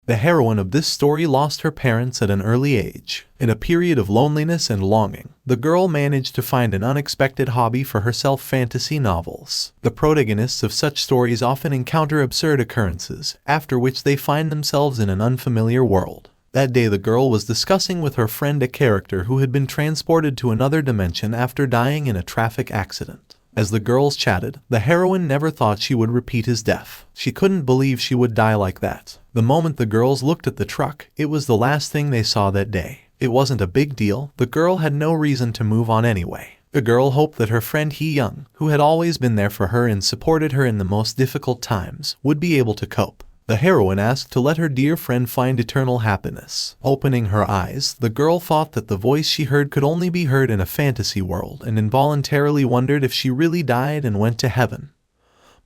The heroine of this story lost her parents at an early age. In a period of loneliness and longing, the girl managed to find an unexpected hobby for herself: fantasy novels. The protagonists of such stories often encounter absurd occurrences, after which they find themselves in an unfamiliar world. That day the girl was discussing with her friend a character who had been transported to another dimension after dying in a traffic accident. As the girls chatted, the heroine never thought she would repeat his death. She couldn't believe she would die like that. The moment the girls looked at the truck, it was the last thing they saw that day. It wasn't a big deal. The girl had no reason to move on anyway. The girl hoped that her friend Hee Young, who had always been there for her and supported her in the most difficult times, would be able to cope. The heroine asked to let her dear friend find eternal happiness. Opening her eyes, the girl thought that the voice she heard could only be heard in a fantasy world and involuntarily wondered if she really died and went to heaven.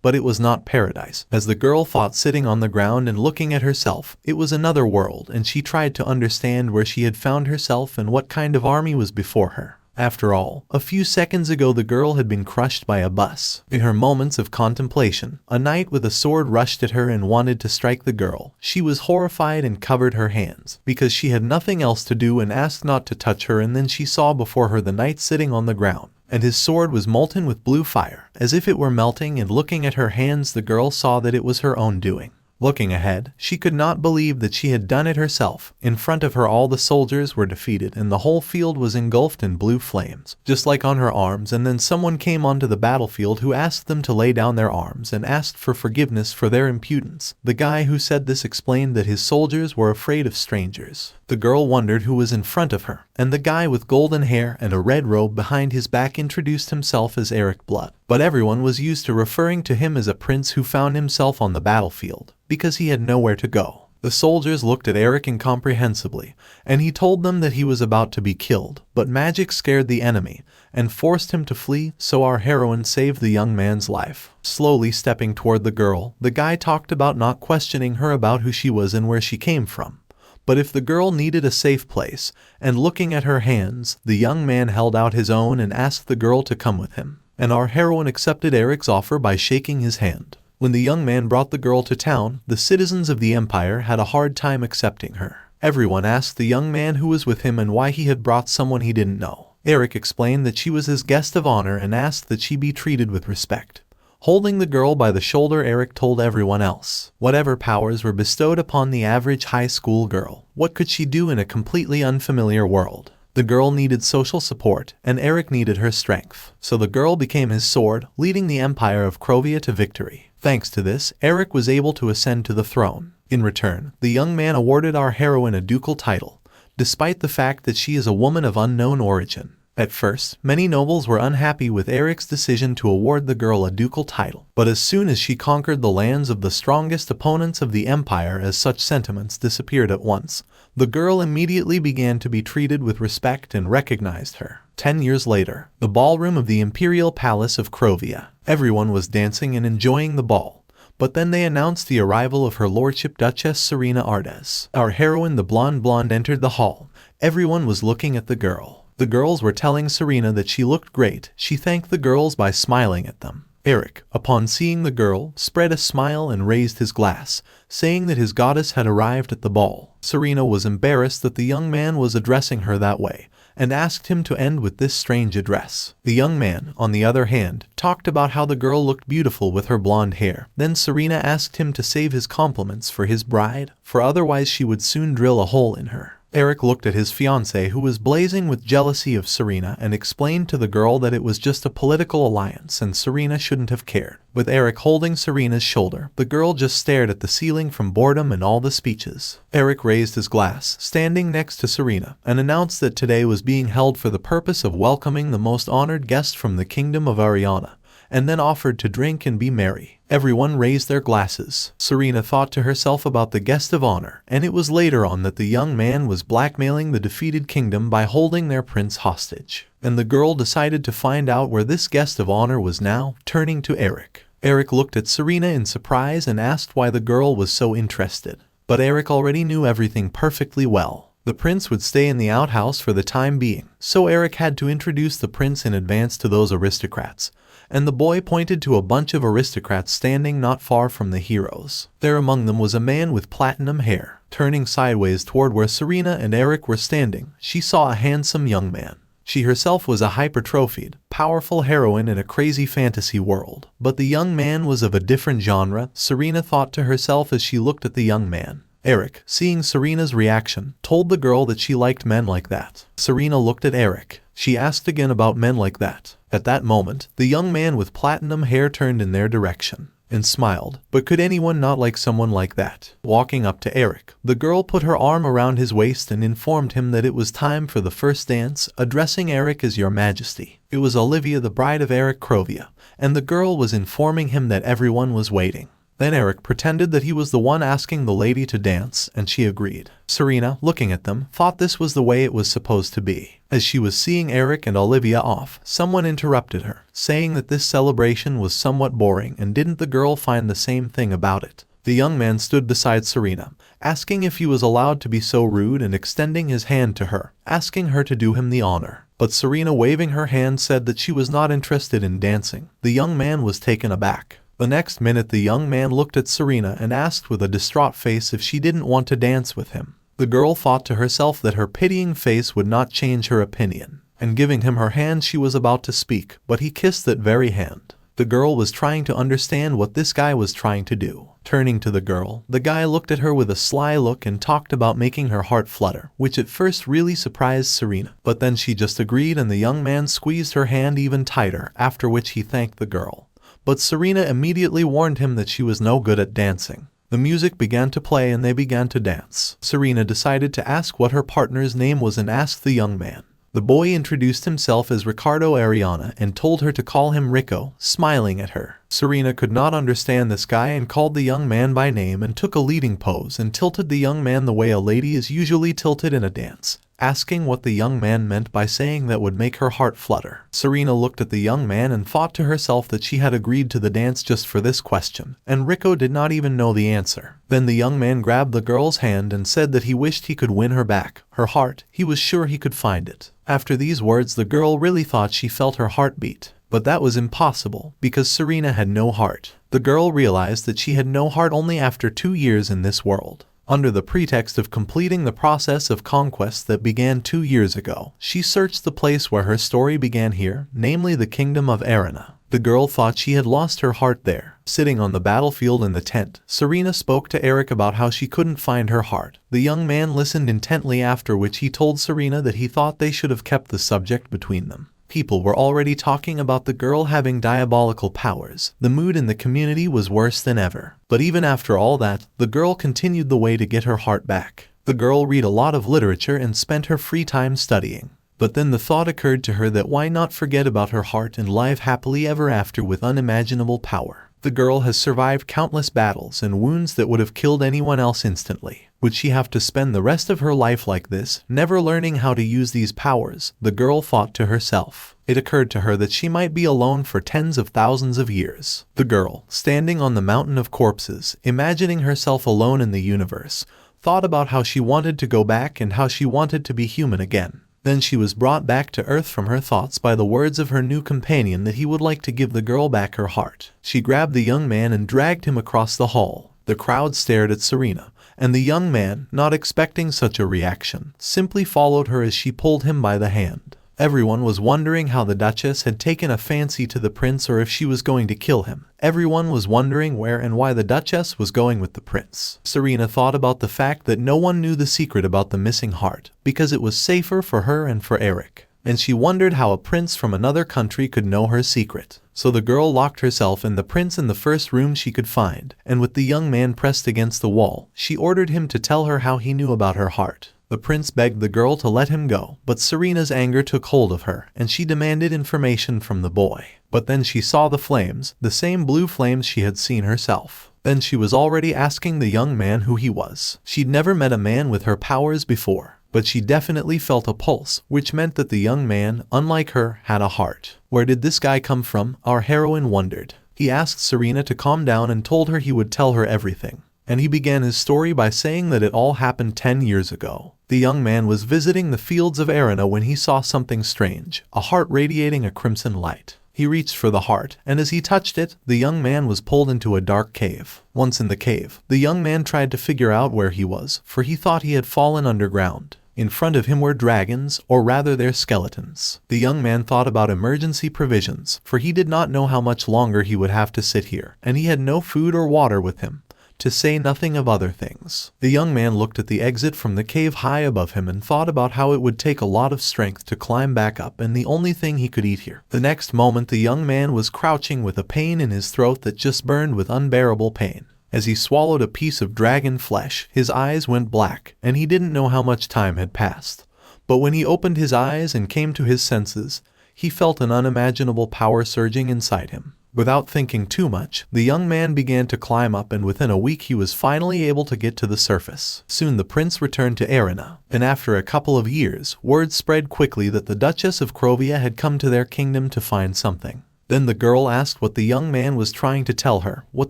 But it was not paradise. As the girl thought, sitting on the ground and looking at herself, it was another world, and she tried to understand where she had found herself and what kind of army was before her. After all, a few seconds ago the girl had been crushed by a bus. In her moments of contemplation, a knight with a sword rushed at her and wanted to strike the girl. She was horrified and covered her hands, because she had nothing else to do, and asked not to touch her, and then she saw before her the knight sitting on the ground, and his sword was molten with blue fire, as if it were melting, and looking at her hands the girl saw that it was her own doing. Looking ahead, she could not believe that she had done it herself. In front of her all the soldiers were defeated and the whole field was engulfed in blue flames, just like on her arms, and then someone came onto the battlefield who asked them to lay down their arms and asked for forgiveness for their impudence. The guy who said this explained that his soldiers were afraid of strangers. The girl wondered who was in front of her, and the guy with golden hair and a red robe behind his back introduced himself as Eric Blood. But everyone was used to referring to him as a prince who found himself on the battlefield, because he had nowhere to go. The soldiers looked at Eric incomprehensibly, and he told them that he was about to be killed, but magic scared the enemy and forced him to flee, so our heroine saved the young man's life. Slowly stepping toward the girl, the guy talked about not questioning her about who she was and where she came from, but if the girl needed a safe place, and looking at her hands, the young man held out his own and asked the girl to come with him. And our heroine accepted Eric's offer by shaking his hand. When the young man brought the girl to town, the citizens of the empire had a hard time accepting her. Everyone asked the young man who was with him and why he had brought someone he didn't know. Eric explained that she was his guest of honor and asked that she be treated with respect. Holding the girl by the shoulder, Eric told everyone else. Whatever powers were bestowed upon the average high school girl, what could she do in a completely unfamiliar world? The girl needed social support, and Eric needed her strength. So the girl became his sword, leading the empire of Krovia to victory. Thanks to this, Eric was able to ascend to the throne. In return, the young man awarded our heroine a ducal title, despite the fact that she is a woman of unknown origin. At first, many nobles were unhappy with Eric's decision to award the girl a ducal title, but as soon as she conquered the lands of the strongest opponents of the empire, as such sentiments disappeared at once, the girl immediately began to be treated with respect and recognized her. 10 years later, the ballroom of the imperial palace of Krovia. Everyone was dancing and enjoying the ball, but then they announced the arrival of her lordship Duchess Serena Ardes. Our heroine, the blonde, entered the hall. Everyone was looking at the girl. The girls were telling Serena that she looked great. She thanked the girls by smiling at them. Eric, upon seeing the girl, spread a smile and raised his glass, saying that his goddess had arrived at the ball. Serena was embarrassed that the young man was addressing her that way, and asked him to end with this strange address. The young man, on the other hand, talked about how the girl looked beautiful with her blonde hair. Then Serena asked him to save his compliments for his bride, for otherwise she would soon drill a hole in her. Eric looked at his fiancée, who was blazing with jealousy of Serena, and explained to the girl that it was just a political alliance and Serena shouldn't have cared. With Eric holding Serena's shoulder, the girl just stared at the ceiling from boredom and all the speeches. Eric raised his glass, standing next to Serena, and announced that today was being held for the purpose of welcoming the most honored guest from the kingdom of Ariana, and then offered to drink and be merry. Everyone raised their glasses. Serena thought to herself about the guest of honor, and it was later on that the young man was blackmailing the defeated kingdom by holding their prince hostage. And the girl decided to find out where this guest of honor was now. Turning to Eric. Eric looked at Serena in surprise and asked why the girl was so interested. But Eric already knew everything perfectly well. The prince would stay in the outhouse for the time being, so Eric had to introduce the prince in advance to those aristocrats. And the boy pointed to a bunch of aristocrats standing not far from the heroes. There among them was a man with platinum hair. Turning sideways toward where Serena and Eric were standing, she saw a handsome young man. She herself was a hypertrophied, powerful heroine in a crazy fantasy world. But the young man was of a different genre, Serena thought to herself as she looked at the young man. Eric, seeing Serena's reaction, told the girl that she liked men like that. Serena looked at Eric. She asked again about men like that. At that moment, the young man with platinum hair turned in their direction and smiled. But could anyone not like someone like that? Walking up to Eric, the girl put her arm around his waist and informed him that it was time for the first dance, addressing Eric as Your Majesty. It was Olivia, the bride of Eric Crovia, and the girl was informing him that everyone was waiting. Then Eric pretended that he was the one asking the lady to dance, and she agreed. Serena, looking at them, thought this was the way it was supposed to be. As she was seeing Eric and Olivia off, someone interrupted her, saying that this celebration was somewhat boring, and didn't the girl find the same thing about it? The young man stood beside Serena, asking if he was allowed to be so rude and extending his hand to her, asking her to do him the honor. But Serena, waving her hand, said that she was not interested in dancing. The young man was taken aback. The next minute the young man looked at Serena and asked with a distraught face if she didn't want to dance with him. The girl thought to herself that her pitying face would not change her opinion, and giving him her hand she was about to speak, but he kissed that very hand. The girl was trying to understand what this guy was trying to do. Turning to the girl, the guy looked at her with a sly look and talked about making her heart flutter, which at first really surprised Serena. But then she just agreed and the young man squeezed her hand even tighter, after which he thanked the girl. But Serena immediately warned him that she was no good at dancing. The music began to play and they began to dance. Serena decided to ask what her partner's name was and asked the young man. The boy introduced himself as Ricardo Ariana and told her to call him Rico, smiling at her. Serena could not understand this guy and called the young man by name and took a leading pose and tilted the young man the way a lady is usually tilted in a dance, asking what the young man meant by saying that would make her heart flutter. Serena looked at the young man and thought to herself that she had agreed to the dance just for this question, and Rico did not even know the answer. Then the young man grabbed the girl's hand and said that he wished he could win her back, her heart. He was sure he could find it. After these words, the girl really thought she felt her heart beat. But that was impossible, because Serena had no heart. The girl realized that she had no heart only after 2 years in this world. Under the pretext of completing the process of conquest that began 2 years ago, she searched the place where her story began here, namely the kingdom of Arena. The girl thought she had lost her heart there. Sitting on the battlefield in the tent, Serena spoke to Eric about how she couldn't find her heart. The young man listened intently, after which he told Serena that he thought they should have kept the subject between them. People were already talking about the girl having diabolical powers. The mood in the community was worse than ever. But even after all that, the girl continued the way to get her heart back. The girl read a lot of literature and spent her free time studying. But then the thought occurred to her that why not forget about her heart and live happily ever after with unimaginable power. The girl has survived countless battles and wounds that would have killed anyone else instantly. Would she have to spend the rest of her life like this, never learning how to use these powers? The girl thought to herself. It occurred to her that she might be alone for tens of thousands of years. The girl, standing on the mountain of corpses, imagining herself alone in the universe, thought about how she wanted to go back and how she wanted to be human again. Then she was brought back to earth from her thoughts by the words of her new companion that he would like to give the girl back her heart. She grabbed the young man and dragged him across the hall. The crowd stared at Serena, and the young man, not expecting such a reaction, simply followed her as she pulled him by the hand. Everyone was wondering how the Duchess had taken a fancy to the prince or if she was going to kill him. Everyone was wondering where and why the Duchess was going with the prince. Serena thought about the fact that no one knew the secret about the missing heart, because it was safer for her and for Eric. And she wondered how a prince from another country could know her secret. So the girl locked herself and the prince in the first room she could find, and with the young man pressed against the wall, she ordered him to tell her how he knew about her heart. The prince begged the girl to let him go, but Serena's anger took hold of her, and she demanded information from the boy. But then she saw the flames, the same blue flames she had seen herself. Then she was already asking the young man who he was. She'd never met a man with her powers before, but she definitely felt a pulse, which meant that the young man, unlike her, had a heart. Where did this guy come from? Our heroine wondered. He asked Serena to calm down and told her he would tell her everything. And he began his story by saying that it all happened 10 years ago. The young man was visiting the fields of Arena when he saw something strange, a heart radiating a crimson light. He reached for the heart, and as he touched it, the young man was pulled into a dark cave. Once in the cave, the young man tried to figure out where he was, for he thought he had fallen underground. In front of him were dragons, or rather their skeletons. The young man thought about emergency provisions, for he did not know how much longer he would have to sit here, and he had no food or water with him, to say nothing of other things. The young man looked at the exit from the cave high above him and thought about how it would take a lot of strength to climb back up and the only thing he could eat here. The next moment the young man was crouching with a pain in his throat that just burned with unbearable pain. As he swallowed a piece of dragon flesh, his eyes went black, and he didn't know how much time had passed. But when he opened his eyes and came to his senses, he felt an unimaginable power surging inside him. Without thinking too much, the young man began to climb up, and within a week he was finally able to get to the surface. Soon the prince returned to Erina, and after a couple of years, word spread quickly that the Duchess of Krovia had come to their kingdom to find something. Then the girl asked what the young man was trying to tell her, what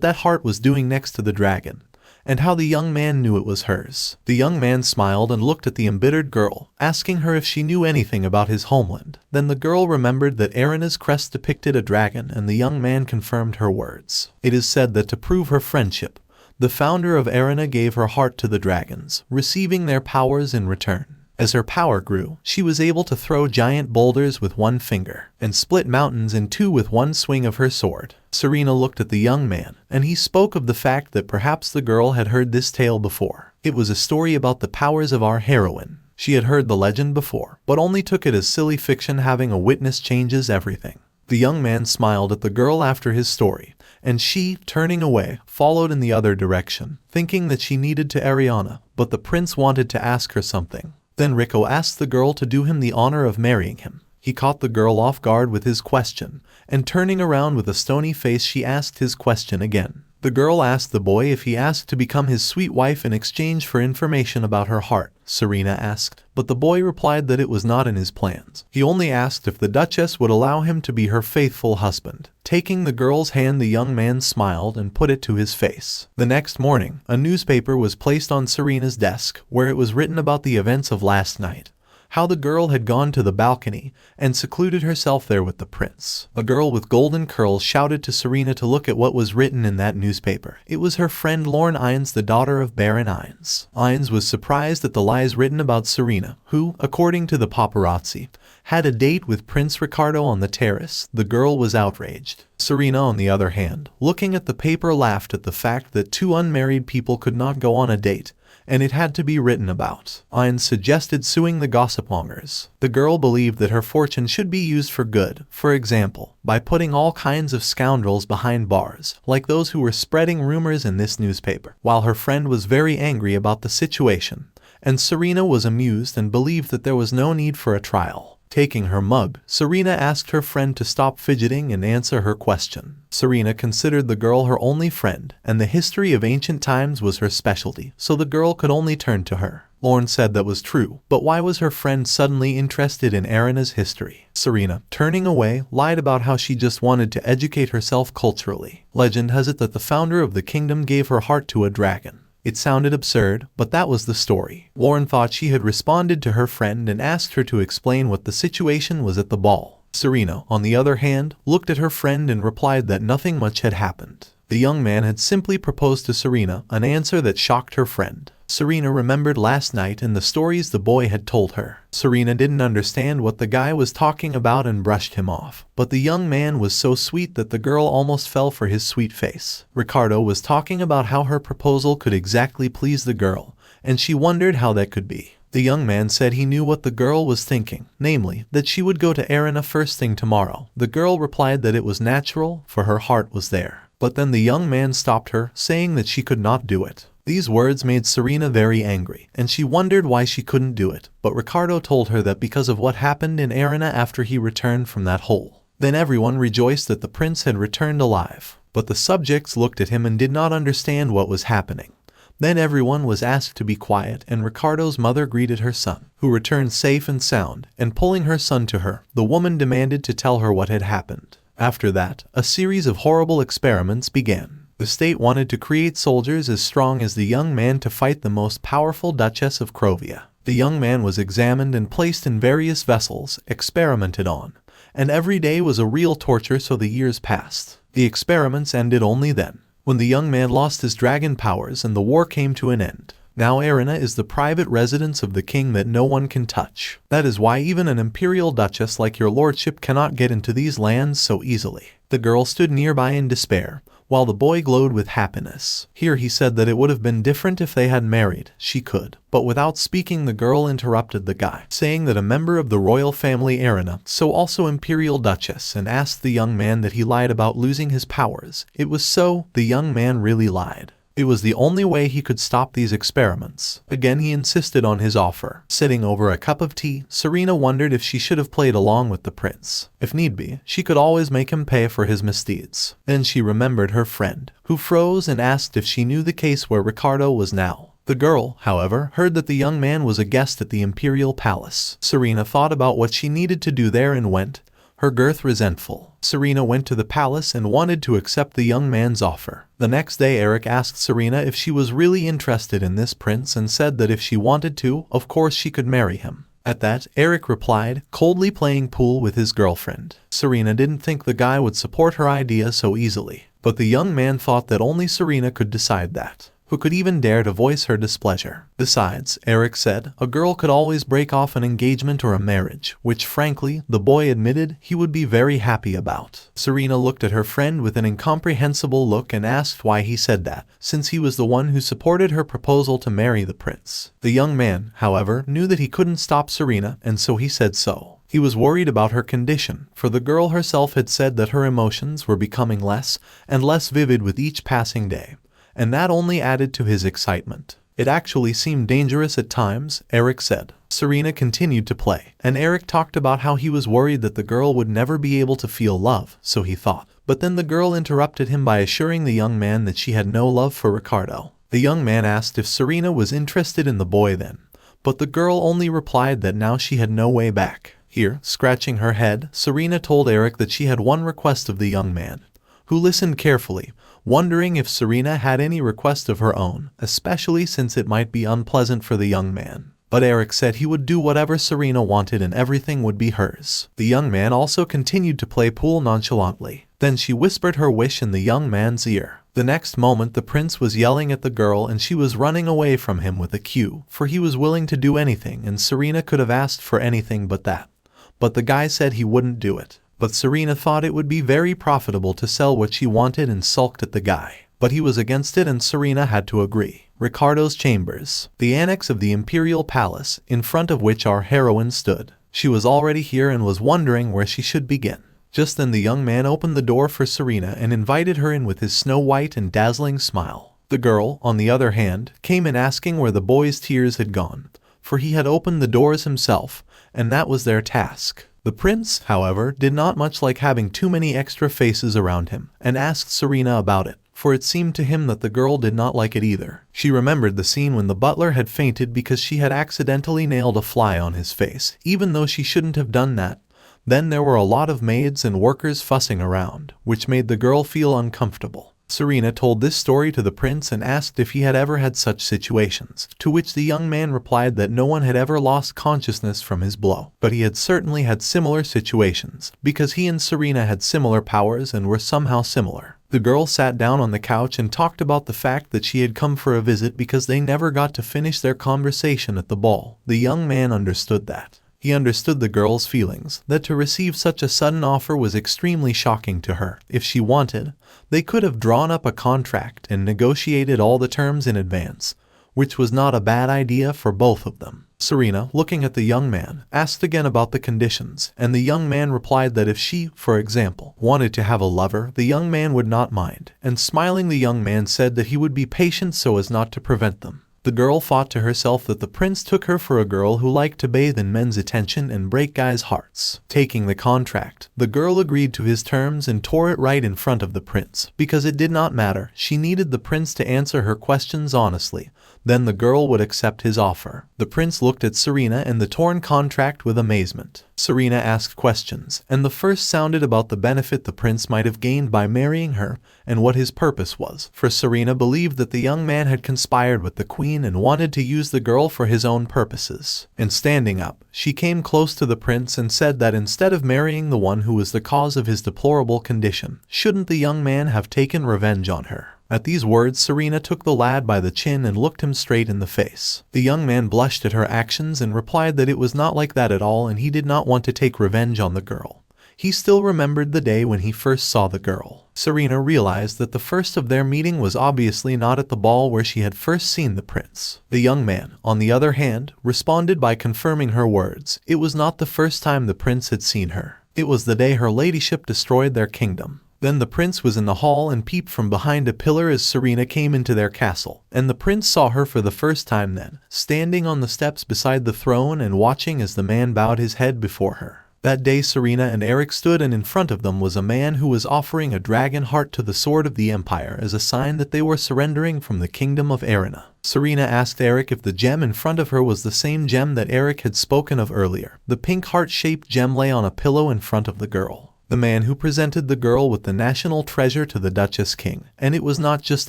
that heart was doing next to the dragon, and how the young man knew it was hers. The young man smiled and looked at the embittered girl, asking her if she knew anything about his homeland. Then the girl remembered that Erina's crest depicted a dragon, and the young man confirmed her words. It is said that to prove her friendship, the founder of Erina gave her heart to the dragons, receiving their powers in return. As her power grew, she was able to throw giant boulders with one finger, and split mountains in two with one swing of her sword. Serena looked at the young man, and he spoke of the fact that perhaps the girl had heard this tale before. It was a story about the powers of our heroine. She had heard the legend before, but only took it as silly fiction. Having a witness changes everything. The young man smiled at the girl after his story, and she, turning away, followed in the other direction, thinking that she needed to Ariana, but the prince wanted to ask her something. Then Rico asked the girl to do him the honor of marrying him. He caught the girl off guard with his question, and turning around with a stony face she asked his question again. The girl asked the boy if he asked to become his sweet wife in exchange for information about her heart. Serena asked, but the boy replied that it was not in his plans. He only asked if the Duchess would allow him to be her faithful husband. Taking the girl's hand, the young man smiled and put it to his face. The next morning, a newspaper was placed on Serena's desk, where it was written about the events of last night. How the girl had gone to the balcony and secluded herself there with the prince. A girl with golden curls shouted to Serena to look at what was written in that newspaper. It was her friend Lorne Ines, the daughter of Baron Ines. Ines was surprised at the lies written about Serena, who, according to the paparazzi, had a date with Prince Ricardo on the terrace. The girl was outraged. Serena, on the other hand, looking at the paper, laughed at the fact that two unmarried people could not go on a date, and it had to be written about. Ines suggested suing the gossipmongers. The girl believed that her fortune should be used for good, for example, by putting all kinds of scoundrels behind bars, like those who were spreading rumors in this newspaper. While her friend was very angry about the situation, and Serena was amused and believed that there was no need for a trial. Taking her mug, Serena asked her friend to stop fidgeting and answer her question. Serena considered the girl her only friend, and the history of ancient times was her specialty, so the girl could only turn to her. Lorne said that was true, but why was her friend suddenly interested in Erina's history? Serena, turning away, lied about how she just wanted to educate herself culturally. Legend has it that the founder of the kingdom gave her heart to a dragon. It sounded absurd, but that was the story. Lorne thought she had responded to her friend and asked her to explain what the situation was at the ball. Serena, on the other hand, looked at her friend and replied that nothing much had happened. The young man had simply proposed to Serena, an answer that shocked her friend. Serena remembered last night and the stories the boy had told her. Serena didn't understand what the guy was talking about and brushed him off. But the young man was so sweet that the girl almost fell for his sweet face. Ricardo was talking about how her proposal could exactly please the girl, and she wondered how that could be. The young man said he knew what the girl was thinking, namely, that she would go to Erina first thing tomorrow. The girl replied that it was natural, for her heart was there. But then the young man stopped her, saying that she could not do it. These words made Serena very angry, and she wondered why she couldn't do it, but Ricardo told her that because of what happened in Erina after he returned from that hole. Then everyone rejoiced that the prince had returned alive, but the subjects looked at him and did not understand what was happening. Then everyone was asked to be quiet, and Ricardo's mother greeted her son, who returned safe and sound, and pulling her son to her, the woman demanded to tell her what had happened. After that, a series of horrible experiments began. The state wanted to create soldiers as strong as the young man to fight the most powerful Duchess of Krovia. The young man was examined and placed in various vessels, experimented on, and every day was a real torture. So the years passed. The experiments ended only then, when the young man lost his dragon powers and the war came to an end. Now Erina is the private residence of the king that no one can touch. That is why even an imperial duchess like your lordship cannot get into these lands so easily. The girl stood nearby in despair, while the boy glowed with happiness. Here he said that it would have been different if they had married. She could. But without speaking, the girl interrupted the guy, saying that a member of the royal family, Erina, so also imperial duchess, and asked the young man that he lied about losing his powers. It was so. The young man really lied. It was the only way he could stop these experiments. Again he insisted on his offer. Sitting over a cup of tea, Serena wondered if she should have played along with the prince. If need be, she could always make him pay for his misdeeds. Then she remembered her friend, who froze and asked if she knew the case where Ricardo was now. The girl, however, heard that the young man was a guest at the imperial palace. Serena thought about what she needed to do there and went, her girth resentful. Serena went to the palace and wanted to accept the young man's offer. The next day Eric asked Serena if she was really interested in this prince and said that if she wanted to, of course she could marry him. At that, Eric replied, coldly playing pool with his girlfriend. Serena didn't think the guy would support her idea so easily, but the young man thought that only Serena could decide that. Who could even dare to voice her displeasure? Besides, Eric said, a girl could always break off an engagement or a marriage, which frankly, the boy admitted he would be very happy about. Serena looked at her friend with an incomprehensible look and asked why he said that, since he was the one who supported her proposal to marry the prince. The young man, however, knew that he couldn't stop Serena, and so he said so. He was worried about her condition, for the girl herself had said that her emotions were becoming less and less vivid with each passing day. And that only added to his excitement. It actually seemed dangerous at times, Eric said. Serena continued to play, and Eric talked about how he was worried that the girl would never be able to feel love, so he thought. But then the girl interrupted him by assuring the young man that she had no love for Ricardo. The young man asked if Serena was interested in the boy then, but the girl only replied that now she had no way back. Here, scratching her head, Serena told Eric that she had one request of the young man, who listened carefully, wondering if Serena had any request of her own, especially since it might be unpleasant for the young man. But Eric said he would do whatever Serena wanted and everything would be hers. The young man also continued to play pool nonchalantly. Then she whispered her wish in the young man's ear. The next moment the prince was yelling at the girl and she was running away from him with a cue, for he was willing to do anything and Serena could have asked for anything but that. But the guy said he wouldn't do it. But Serena thought it would be very profitable to sell what she wanted and sulked at the guy. But he was against it and Serena had to agree. Ricardo's chambers, the annex of the imperial palace, in front of which our heroine stood. She was already here and was wondering where she should begin. Just then the young man opened the door for Serena and invited her in with his snow-white and dazzling smile. The girl, on the other hand, came in asking where the boy's tears had gone, for he had opened the doors himself, and that was their task. The prince, however, did not much like having too many extra faces around him, and asked Serena about it, for it seemed to him that the girl did not like it either. She remembered the scene when the butler had fainted because she had accidentally nailed a fly on his face, even though she shouldn't have done that. Then there were a lot of maids and workers fussing around, which made the girl feel uncomfortable. Serena told this story to the prince and asked if he had ever had such situations, to which the young man replied that no one had ever lost consciousness from his blow. But he had certainly had similar situations, because he and Serena had similar powers and were somehow similar. The girl sat down on the couch and talked about the fact that she had come for a visit because they never got to finish their conversation at the ball. The young man understood that. He understood the girl's feelings, that to receive such a sudden offer was extremely shocking to her. If she wanted, they could have drawn up a contract and negotiated all the terms in advance, which was not a bad idea for both of them. Serena, looking at the young man, asked again about the conditions, and the young man replied that if she, for example, wanted to have a lover, the young man would not mind, and smiling the young man said that he would be patient so as not to prevent them. The girl thought to herself that the prince took her for a girl who liked to bathe in men's attention and break guys' hearts. Taking the contract, the girl agreed to his terms and tore it right in front of the prince, because it did not matter. She needed the prince to answer her questions honestly, then the girl would accept his offer. The prince looked at Serena and the torn contract with amazement. Serena asked questions, and the first sounded about the benefit the prince might have gained by marrying her and what his purpose was. For Serena believed that the young man had conspired with the queen and wanted to use the girl for his own purposes. And standing up, she came close to the prince and said that instead of marrying the one who was the cause of his deplorable condition, shouldn't the young man have taken revenge on her? At these words, Serena took the lad by the chin and looked him straight in the face. The young man blushed at her actions and replied that it was not like that at all and he did not want to take revenge on the girl. He still remembered the day when he first saw the girl. Serena realized that the first of their meeting was obviously not at the ball where she had first seen the prince. The young man, on the other hand, responded by confirming her words. It was not the first time the prince had seen her. It was the day her ladyship destroyed their kingdom. Then the prince was in the hall and peeped from behind a pillar as Serena came into their castle, and the prince saw her for the first time then, standing on the steps beside the throne and watching as the man bowed his head before her. That day Serena and Eric stood, and in front of them was a man who was offering a dragon heart to the sword of the empire as a sign that they were surrendering from the kingdom of Arena. Serena asked Eric if the gem in front of her was the same gem that Eric had spoken of earlier. The pink heart-shaped gem lay on a pillow in front of the girl. The man who presented the girl with the national treasure to the Duchess King, and it was not just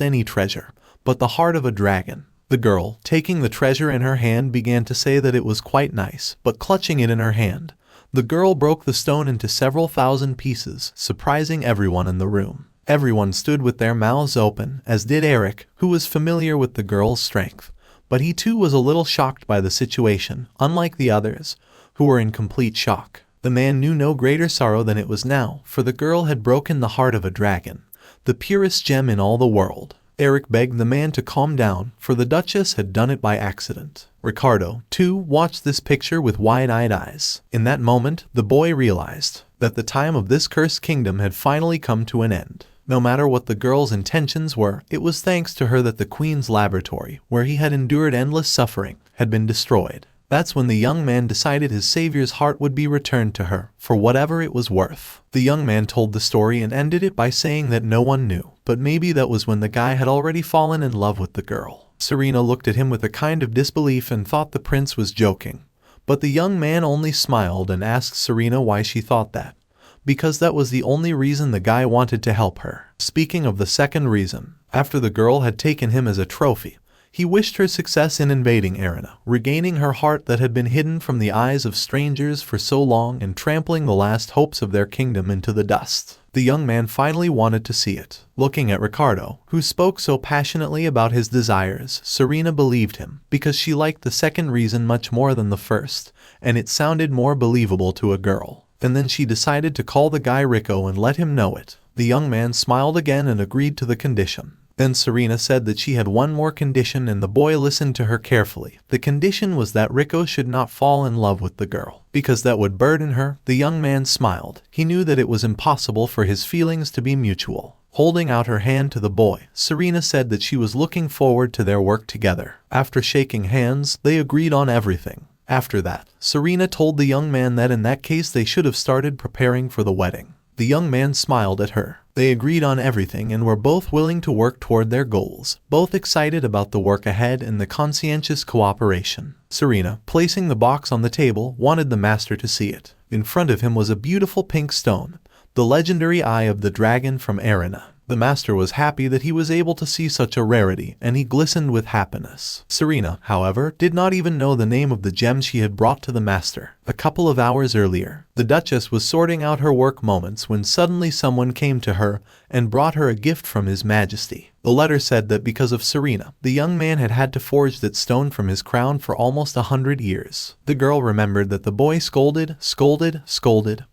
any treasure, but the heart of a dragon. The girl, taking the treasure in her hand, began to say that it was quite nice, but clutching it in her hand, the girl broke the stone into several thousand pieces, surprising everyone in the room. Everyone stood with their mouths open, as did Eric, who was familiar with the girl's strength, but he too was a little shocked by the situation, unlike the others, who were in complete shock. The man knew no greater sorrow than it was now, for the girl had broken the heart of a dragon, the purest gem in all the world. Eric begged the man to calm down, for the Duchess had done it by accident. Ricardo, too, watched this picture with wide-eyed eyes. In that moment, the boy realized that the time of this cursed kingdom had finally come to an end. No matter what the girl's intentions were, it was thanks to her that the Queen's laboratory, where he had endured endless suffering, had been destroyed. That's when the young man decided his savior's heart would be returned to her, for whatever it was worth. The young man told the story and ended it by saying that no one knew, but maybe that was when the guy had already fallen in love with the girl. Serena looked at him with a kind of disbelief and thought the prince was joking. But the young man only smiled and asked Serena why she thought that. Because that was the only reason the guy wanted to help her. Speaking of the second reason, after the girl had taken him as a trophy, he wished her success in invading Arena, regaining her heart that had been hidden from the eyes of strangers for so long and trampling the last hopes of their kingdom into the dust. The young man finally wanted to see it. Looking at Ricardo, who spoke so passionately about his desires, Serena believed him, because she liked the second reason much more than the first, and it sounded more believable to a girl. And then she decided to call the guy Rico and let him know it. The young man smiled again and agreed to the condition. Then Serena said that she had one more condition, and the boy listened to her carefully. The condition was that Rico should not fall in love with the girl, because that would burden her. The young man smiled. He knew that it was impossible for his feelings to be mutual. Holding out her hand to the boy, Serena said that she was looking forward to their work together. After shaking hands, they agreed on everything. After that, Serena told the young man that in that case they should have started preparing for the wedding. The young man smiled at her. They agreed on everything and were both willing to work toward their goals, both excited about the work ahead and the conscientious cooperation. Serena, placing the box on the table, wanted the master to see it. In front of him was a beautiful pink stone, the legendary eye of the dragon from Arena. The master was happy that he was able to see such a rarity, and he glistened with happiness. Serena, however, did not even know the name of the gem she had brought to the master. A couple of hours earlier, the Duchess was sorting out her work moments when suddenly someone came to her and brought her a gift from His Majesty. The letter said that because of Serena, the young man had had to forge that stone from his crown for almost 100 years. The girl remembered that the boy scolded,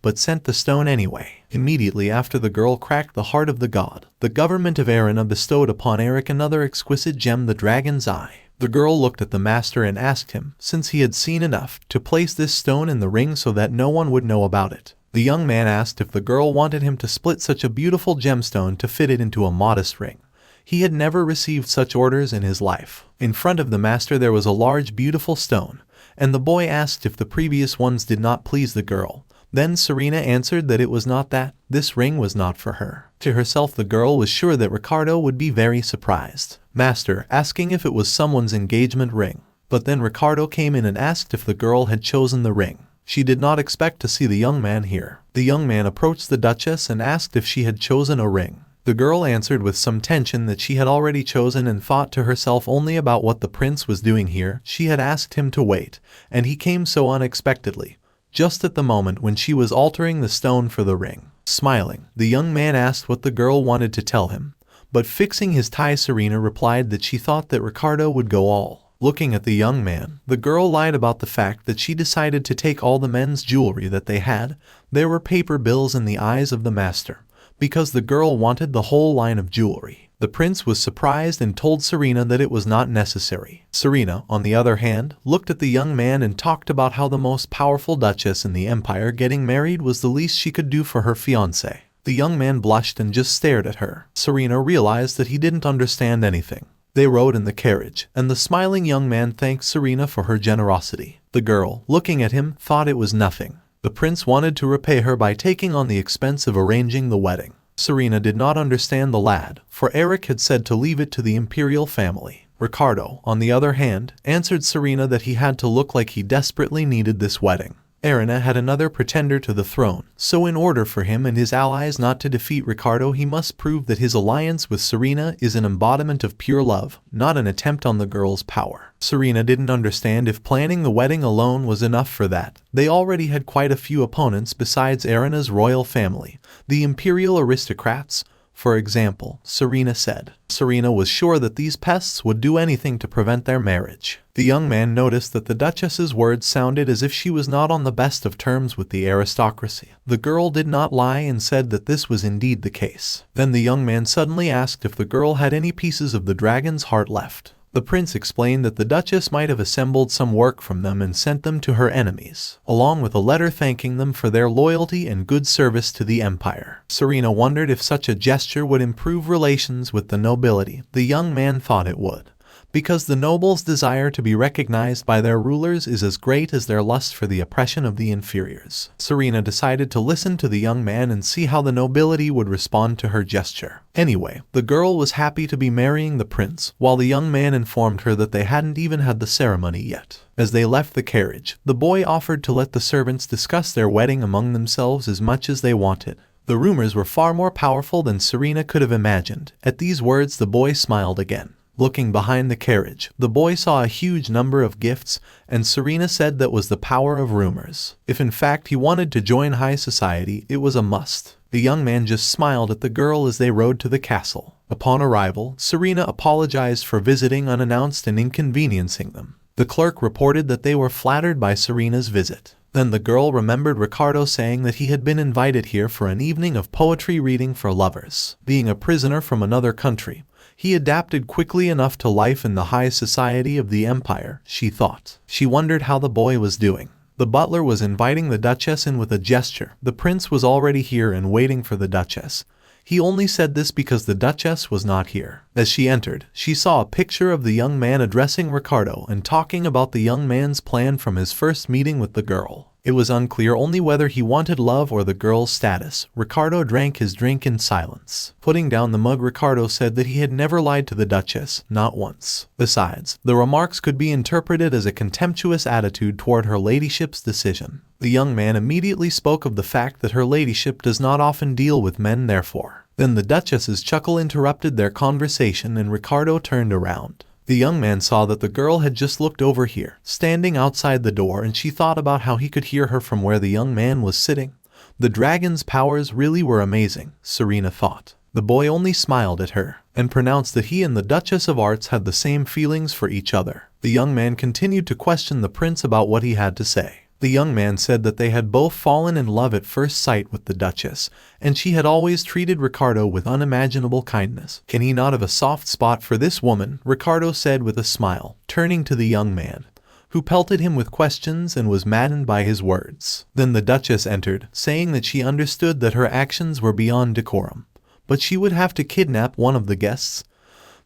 but sent the stone anyway. Immediately after the girl cracked the heart of the god, the government of Arena bestowed upon Eric another exquisite gem, the dragon's eye. The girl looked at the master and asked him, since he had seen enough, to place this stone in the ring so that no one would know about it. The young man asked if the girl wanted him to split such a beautiful gemstone to fit it into a modest ring. He had never received such orders in his life. In front of the master there was a large beautiful stone, and the boy asked if the previous ones did not please the girl. Then Serena answered that it was not that, this ring was not for her. To herself the girl was sure that Ricardo would be very surprised. Master, asking if it was someone's engagement ring. But then Ricardo came in and asked if the girl had chosen the ring. She did not expect to see the young man here. The young man approached the Duchess and asked if she had chosen a ring. The girl answered with some tension that she had already chosen and thought to herself only about what the prince was doing here. She had asked him to wait, and he came so unexpectedly, just at the moment when she was altering the stone for the ring. Smiling, the young man asked what the girl wanted to tell him, but fixing his tie, Serena replied that she thought that Ricardo would go all. Looking at the young man, the girl lied about the fact that she decided to take all the men's jewelry that they had. There were paper bills in the eyes of the master, because the girl wanted the whole line of jewelry. The prince was surprised and told Serena that it was not necessary. Serena, on the other hand, looked at the young man and talked about how the most powerful duchess in the empire getting married was the least she could do for her fiancé. The young man blushed and just stared at her. Serena realized that he didn't understand anything. They rode in the carriage, and the smiling young man thanked Serena for her generosity. The girl, looking at him, thought it was nothing. The prince wanted to repay her by taking on the expense of arranging the wedding. Serena did not understand the lad, for Eric had said to leave it to the imperial family. Ricardo, on the other hand, answered Serena that he had to look like he desperately needed this wedding. Erina had another pretender to the throne, so in order for him and his allies not to defeat Ricardo, he must prove that his alliance with Serena is an embodiment of pure love, not an attempt on the girl's power. Serena didn't understand if planning the wedding alone was enough for that. They already had quite a few opponents besides Erina's royal family, the imperial aristocrats. For example, Serena said. Serena was sure that these pests would do anything to prevent their marriage. The young man noticed that the Duchess's words sounded as if she was not on the best of terms with the aristocracy. The girl did not lie and said that this was indeed the case. Then the young man suddenly asked if the girl had any pieces of the dragon's heart left. The prince explained that the Duchess might have assembled some work from them and sent them to her enemies, along with a letter thanking them for their loyalty and good service to the empire. Serena wondered if such a gesture would improve relations with the nobility. The young man thought it would, because the nobles' desire to be recognized by their rulers is as great as their lust for the oppression of the inferiors. Serena decided to listen to the young man and see how the nobility would respond to her gesture. Anyway, the girl was happy to be marrying the prince, while the young man informed her that they hadn't even had the ceremony yet. As they left the carriage, the boy offered to let the servants discuss their wedding among themselves as much as they wanted. The rumors were far more powerful than Serena could have imagined. At these words, the boy smiled again. Looking behind the carriage, the boy saw a huge number of gifts, and Serena said that was the power of rumors. If in fact he wanted to join high society, it was a must. The young man just smiled at the girl as they rode to the castle. Upon arrival, Serena apologized for visiting unannounced and inconveniencing them. The clerk reported that they were flattered by Serena's visit. Then the girl remembered Ricardo saying that he had been invited here for an evening of poetry reading for lovers. Being a prisoner from another country, he adapted quickly enough to life in the high society of the empire, she thought. She wondered how the boy was doing. The butler was inviting the Duchess in with a gesture. The prince was already here and waiting for the Duchess. He only said this because the Duchess was not here. As she entered, she saw a picture of the young man addressing Ricardo and talking about the young man's plan from his first meeting with the girl. It was unclear only whether he wanted love or the girl's status. Ricardo drank his drink in silence. Putting down the mug, Ricardo said that he had never lied to the Duchess, not once. Besides, the remarks could be interpreted as a contemptuous attitude toward her ladyship's decision. The young man immediately spoke of the fact that her ladyship does not often deal with men, therefore. Then the Duchess's chuckle interrupted their conversation and Ricardo turned around. The young man saw that the girl had just looked over here, standing outside the door, and she thought about how he could hear her from where the young man was sitting. The dragon's powers really were amazing, Serena thought. The boy only smiled at her, and pronounced that he and the Duchess of Arts had the same feelings for each other. The young man continued to question the prince about what he had to say. The young man said that they had both fallen in love at first sight with the Duchess, and she had always treated Ricardo with unimaginable kindness. Can he not have a soft spot for this woman? Ricardo said with a smile, turning to the young man, who pelted him with questions and was maddened by his words. Then the Duchess entered, saying that she understood that her actions were beyond decorum, but she would have to kidnap one of the guests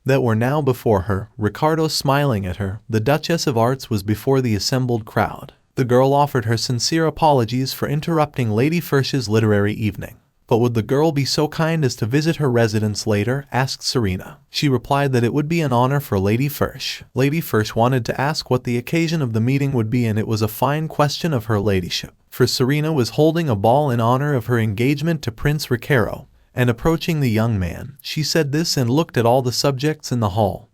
that were now before her. Ricardo smiling at her. The Duchess of Arts was before the assembled crowd. The girl offered her sincere apologies for interrupting Lady Fersh's literary evening. But would the girl be so kind as to visit her residence later? Asked Serena. She replied that it would be an honor for Lady Firsch. Lady Firsch wanted to ask what the occasion of the meeting would be, and it was a fine question of her ladyship. For Serena was holding a ball in honor of her engagement to Prince Ricardo, and approaching the young man, she said this and looked at all the subjects in the hall,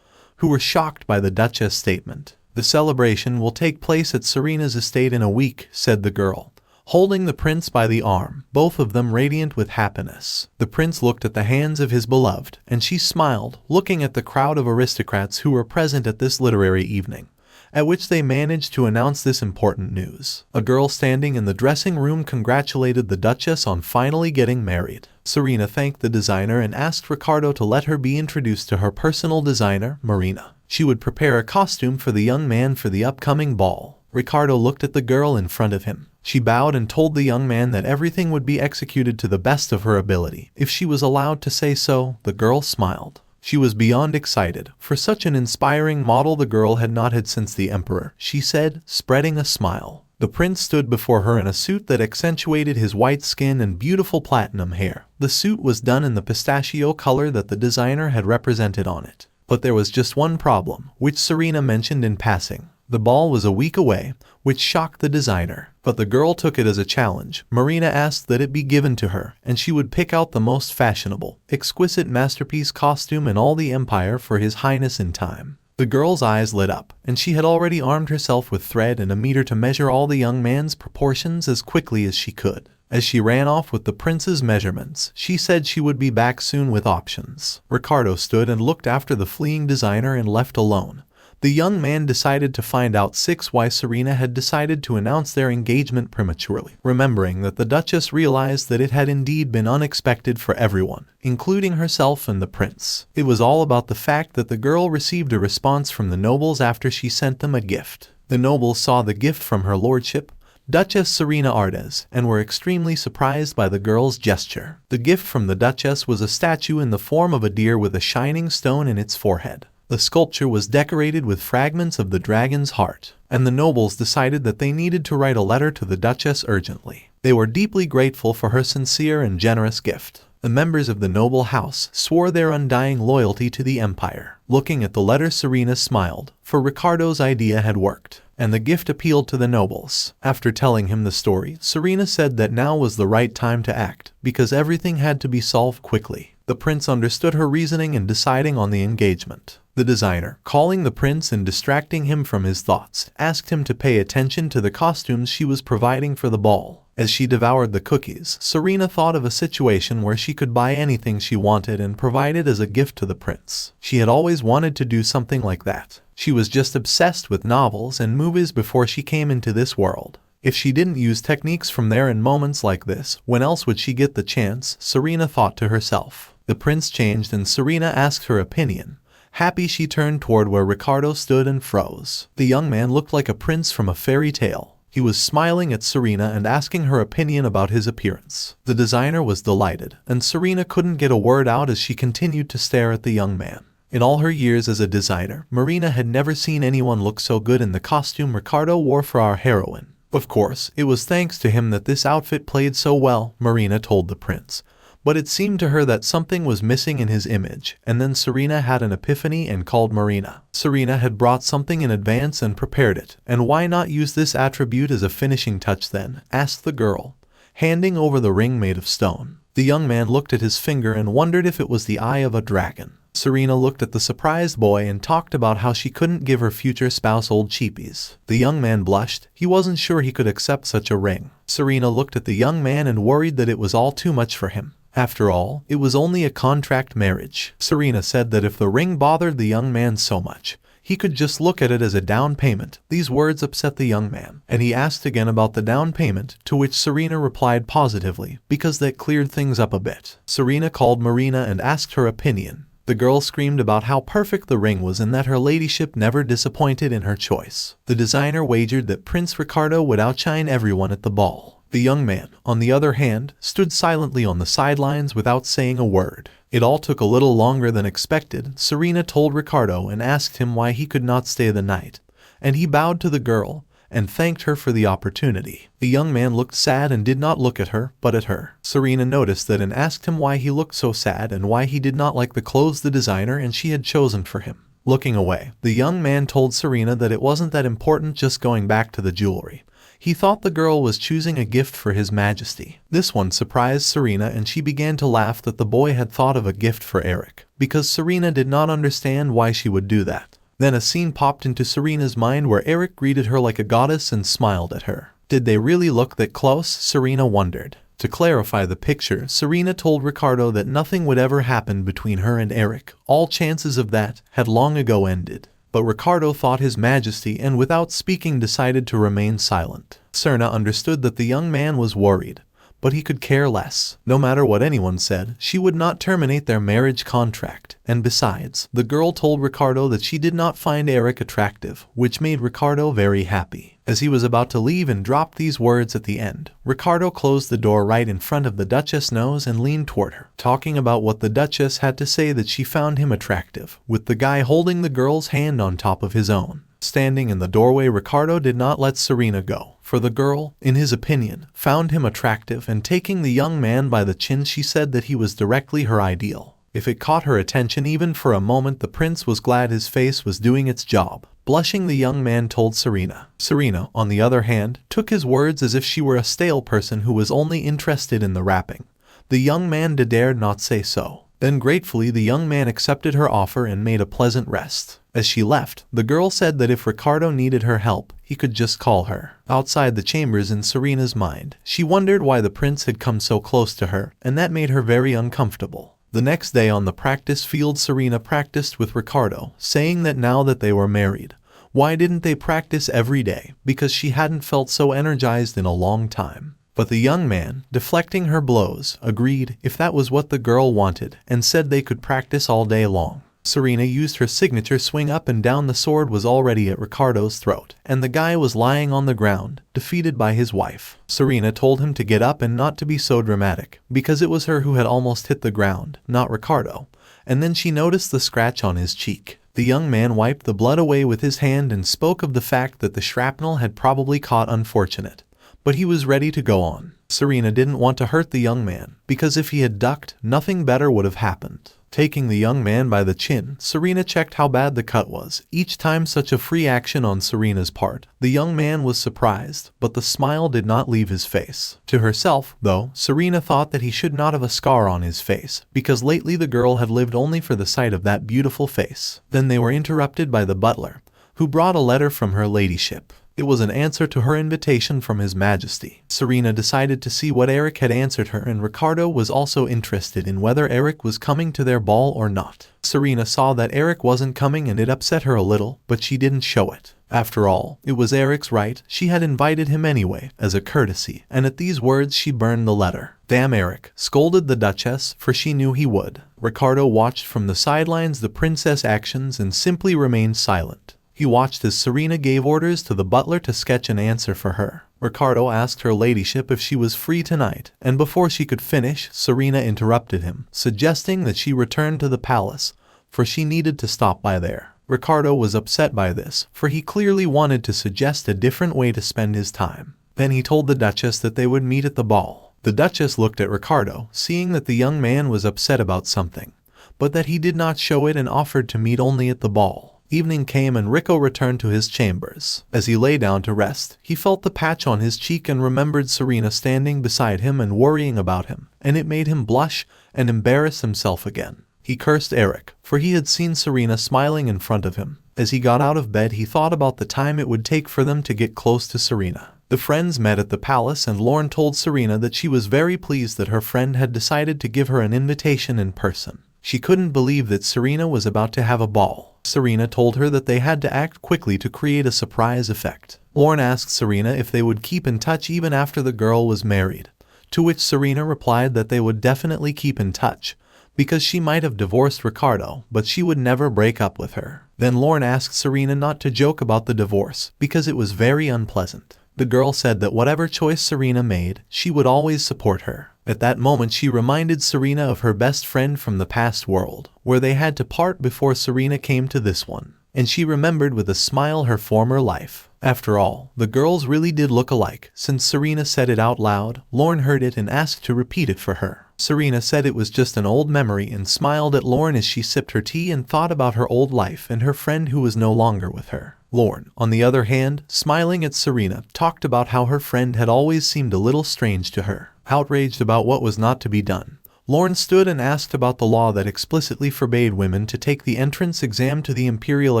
who were shocked by the Duchess' statement. The celebration will take place at Serena's estate in a week, said the girl, holding the prince by the arm, both of them radiant with happiness. The prince looked at the hands of his beloved, and she smiled, looking at the crowd of aristocrats who were present at this literary evening, at which they managed to announce this important news. A girl standing in the dressing room congratulated the Duchess on finally getting married. Serena thanked the designer and asked Ricardo to let her be introduced to her personal designer, Marina. She would prepare a costume for the young man for the upcoming ball. Ricardo looked at the girl in front of him. She bowed and told the young man that everything would be executed to the best of her ability. If she was allowed to say so, the girl smiled. She was beyond excited. For such an inspiring model the girl had not had since the emperor, she said, spreading a smile. The prince stood before her in a suit that accentuated his white skin and beautiful platinum hair. The suit was done in the pistachio color that the designer had represented on it. But there was just one problem, which Serena mentioned in passing. The ball was a week away, which shocked the designer. But the girl took it as a challenge. Marina asked that it be given to her, and she would pick out the most fashionable, exquisite masterpiece costume in all the empire for His Highness in time. The girl's eyes lit up, and she had already armed herself with thread and a meter to measure all the young man's proportions as quickly as she could. As she ran off with the prince's measurements, she said she would be back soon with options. Ricardo stood and looked after the fleeing designer and left alone. The young man decided to find out why Serena had decided to announce their engagement prematurely, remembering that the Duchess realized that it had indeed been unexpected for everyone, including herself and the prince. It was all about the fact that the girl received a response from the nobles after she sent them a gift. The nobles saw the gift from her lordship, Duchess Serena Ardes, and were extremely surprised by the girl's gesture. The gift from the Duchess was a statue in the form of a deer with a shining stone in its forehead. The sculpture was decorated with fragments of the dragon's heart, and the nobles decided that they needed to write a letter to the Duchess urgently. They were deeply grateful for her sincere and generous gift. The members of the noble house swore their undying loyalty to the empire. Looking at the letter, Serena smiled, for Ricardo's idea had worked, and the gift appealed to the nobles. After telling him the story, Serena said that now was the right time to act, because everything had to be solved quickly. The prince understood her reasoning in deciding on the engagement. The designer, calling the prince and distracting him from his thoughts, asked him to pay attention to the costumes she was providing for the ball. As she devoured the cookies, Serena thought of a situation where she could buy anything she wanted and provide it as a gift to the prince. She had always wanted to do something like that. She was just obsessed with novels and movies before she came into this world. If she didn't use techniques from there in moments like this, when else would she get the chance? Serena thought to herself. The prince changed and Serena asked her opinion. Happy, she turned toward where Ricardo stood and froze. The young man looked like a prince from a fairy tale. He was smiling at Serena and asking her opinion about his appearance. The designer was delighted, and Serena couldn't get a word out as she continued to stare at the young man. In all her years as a designer, Marina had never seen anyone look so good in the costume Ricardo wore for our heroine. Of course, it was thanks to him that this outfit played so well, Marina told the prince. But it seemed to her that something was missing in his image, and then Serena had an epiphany and called Marina. Serena had brought something in advance and prepared it, and why not use this attribute as a finishing touch then? Asked the girl, handing over the ring made of stone. The young man looked at his finger and wondered if it was the eye of a dragon. Serena looked at the surprised boy and talked about how she couldn't give her future spouse old cheapies. The young man blushed. He wasn't sure he could accept such a ring. Serena looked at the young man and worried that it was all too much for him. After all, it was only a contract marriage. Serena said that if the ring bothered the young man so much, he could just look at it as a down payment. These words upset the young man, and he asked again about the down payment, to which Serena replied positively, because that cleared things up a bit. Serena called Marina and asked her opinion. The girl screamed about how perfect the ring was and that her ladyship never disappointed in her choice. The designer wagered that Prince Ricardo would outshine everyone at the ball. The young man, on the other hand, stood silently on the sidelines without saying a word. It all took a little longer than expected. Serena told Ricardo and asked him why he could not stay the night, and he bowed to the girl, and thanked her for the opportunity. The young man looked sad and did not look at her, but at her. Serena noticed that and asked him why he looked so sad and why he did not like the clothes the designer and she had chosen for him. Looking away, the young man told Serena that it wasn't that important just going back to the jewelry. He thought the girl was choosing a gift for His Majesty. This one surprised Serena and she began to laugh that the boy had thought of a gift for Eric, because Serena did not understand why she would do that. Then a scene popped into Serena's mind where Eric greeted her like a goddess and smiled at her. Did they really look that close? Serena wondered. To clarify the picture, Serena told Ricardo that nothing would ever happen between her and Eric. All chances of that had long ago ended. But Ricardo thought His Majesty and without speaking decided to remain silent. Serena understood that the young man was worried, but he could care less. No matter what anyone said, she would not terminate their marriage contract. And besides, the girl told Ricardo that she did not find Eric attractive, which made Ricardo very happy. As he was about to leave and dropped these words at the end, Ricardo closed the door right in front of the Duchess' nose and leaned toward her, talking about what the Duchess had to say that she found him attractive, with the guy holding the girl's hand on top of his own. Standing in the doorway, Ricardo did not let Serena go, for the girl, in his opinion, found him attractive, and taking the young man by the chin she said that he was directly her ideal. If it caught her attention even for a moment, the prince was glad his face was doing its job. Blushing, the young man told Serena. Serena, on the other hand, took his words as if she were a stale person who was only interested in the rapping. The young man dared not say so. Then gratefully the young man accepted her offer and made a pleasant rest. As she left, the girl said that if Ricardo needed her help, he could just call her. Outside the chambers in Serena's mind, she wondered why the prince had come so close to her, and that made her very uncomfortable. The next day on the practice field, Serena practiced with Ricardo, saying that now that they were married, why didn't they practice every day, because she hadn't felt so energized in a long time. But the young man, deflecting her blows, agreed if that was what the girl wanted, and said they could practice all day long. Serena used her signature swing up and down. The sword was already at Ricardo's throat, and the guy was lying on the ground, defeated by his wife. Serena told him to get up and not to be so dramatic, because it was her who had almost hit the ground, not Ricardo. And then she noticed the scratch on his cheek. The young man wiped the blood away with his hand and spoke of the fact that the shrapnel had probably caught unfortunate. But he was ready to go on. Serena didn't want to hurt the young man, because if he had ducked, nothing better would have happened. Taking the young man by the chin, Serena checked how bad the cut was. Each time such a free action on Serena's part, the young man was surprised, but the smile did not leave his face. To herself, though, Serena thought that he should not have a scar on his face, because lately the girl had lived only for the sight of that beautiful face. Then they were interrupted by the butler, who brought a letter from her ladyship. It was an answer to her invitation from His Majesty. Serena decided to see what Eric had answered her, and Ricardo was also interested in whether Eric was coming to their ball or not. Serena saw that Eric wasn't coming and it upset her a little, but she didn't show it. After all, it was Eric's right. She had invited him anyway, as a courtesy, and at these words she burned the letter. Damn Eric, scolded the Duchess, for she knew he would. Ricardo watched from the sidelines the princess' actions and simply remained silent. He watched as Serena gave orders to the butler to sketch an answer for her. Ricardo asked her ladyship if she was free tonight, and before she could finish, Serena interrupted him, suggesting that she return to the palace, for she needed to stop by there. Ricardo was upset by this, for he clearly wanted to suggest a different way to spend his time. Then he told the Duchess that they would meet at the ball. The Duchess looked at Ricardo, seeing that the young man was upset about something, but that he did not show it, and offered to meet only at the ball. Evening came and Rico returned to his chambers. As he lay down to rest, he felt the patch on his cheek and remembered Serena standing beside him and worrying about him, and it made him blush and embarrass himself again. He cursed Eric, for he had seen Serena smiling in front of him. As he got out of bed, he thought about the time it would take for them to get close to Serena. The friends met at the palace, and Lorne told Serena that she was very pleased that her friend had decided to give her an invitation in person. She couldn't believe that Serena was about to have a ball. Serena told her that they had to act quickly to create a surprise effect. Lorne asked Serena if they would keep in touch even after the girl was married, to which Serena replied that they would definitely keep in touch, because she might have divorced Ricardo, but she would never break up with her. Then Lorne asked Serena not to joke about the divorce, because it was very unpleasant. The girl said that whatever choice Serena made, she would always support her. At that moment she reminded Serena of her best friend from the past world, where they had to part before Serena came to this one. And she remembered with a smile her former life. After all, the girls really did look alike. Since Serena said it out loud, Lauren heard it and asked to repeat it for her. Serena said it was just an old memory and smiled at Lauren as she sipped her tea and thought about her old life and her friend who was no longer with her. Lauren, on the other hand, smiling at Serena, talked about how her friend had always seemed a little strange to her, outraged about what was not to be done. Lauren stood and asked about the law that explicitly forbade women to take the entrance exam to the Imperial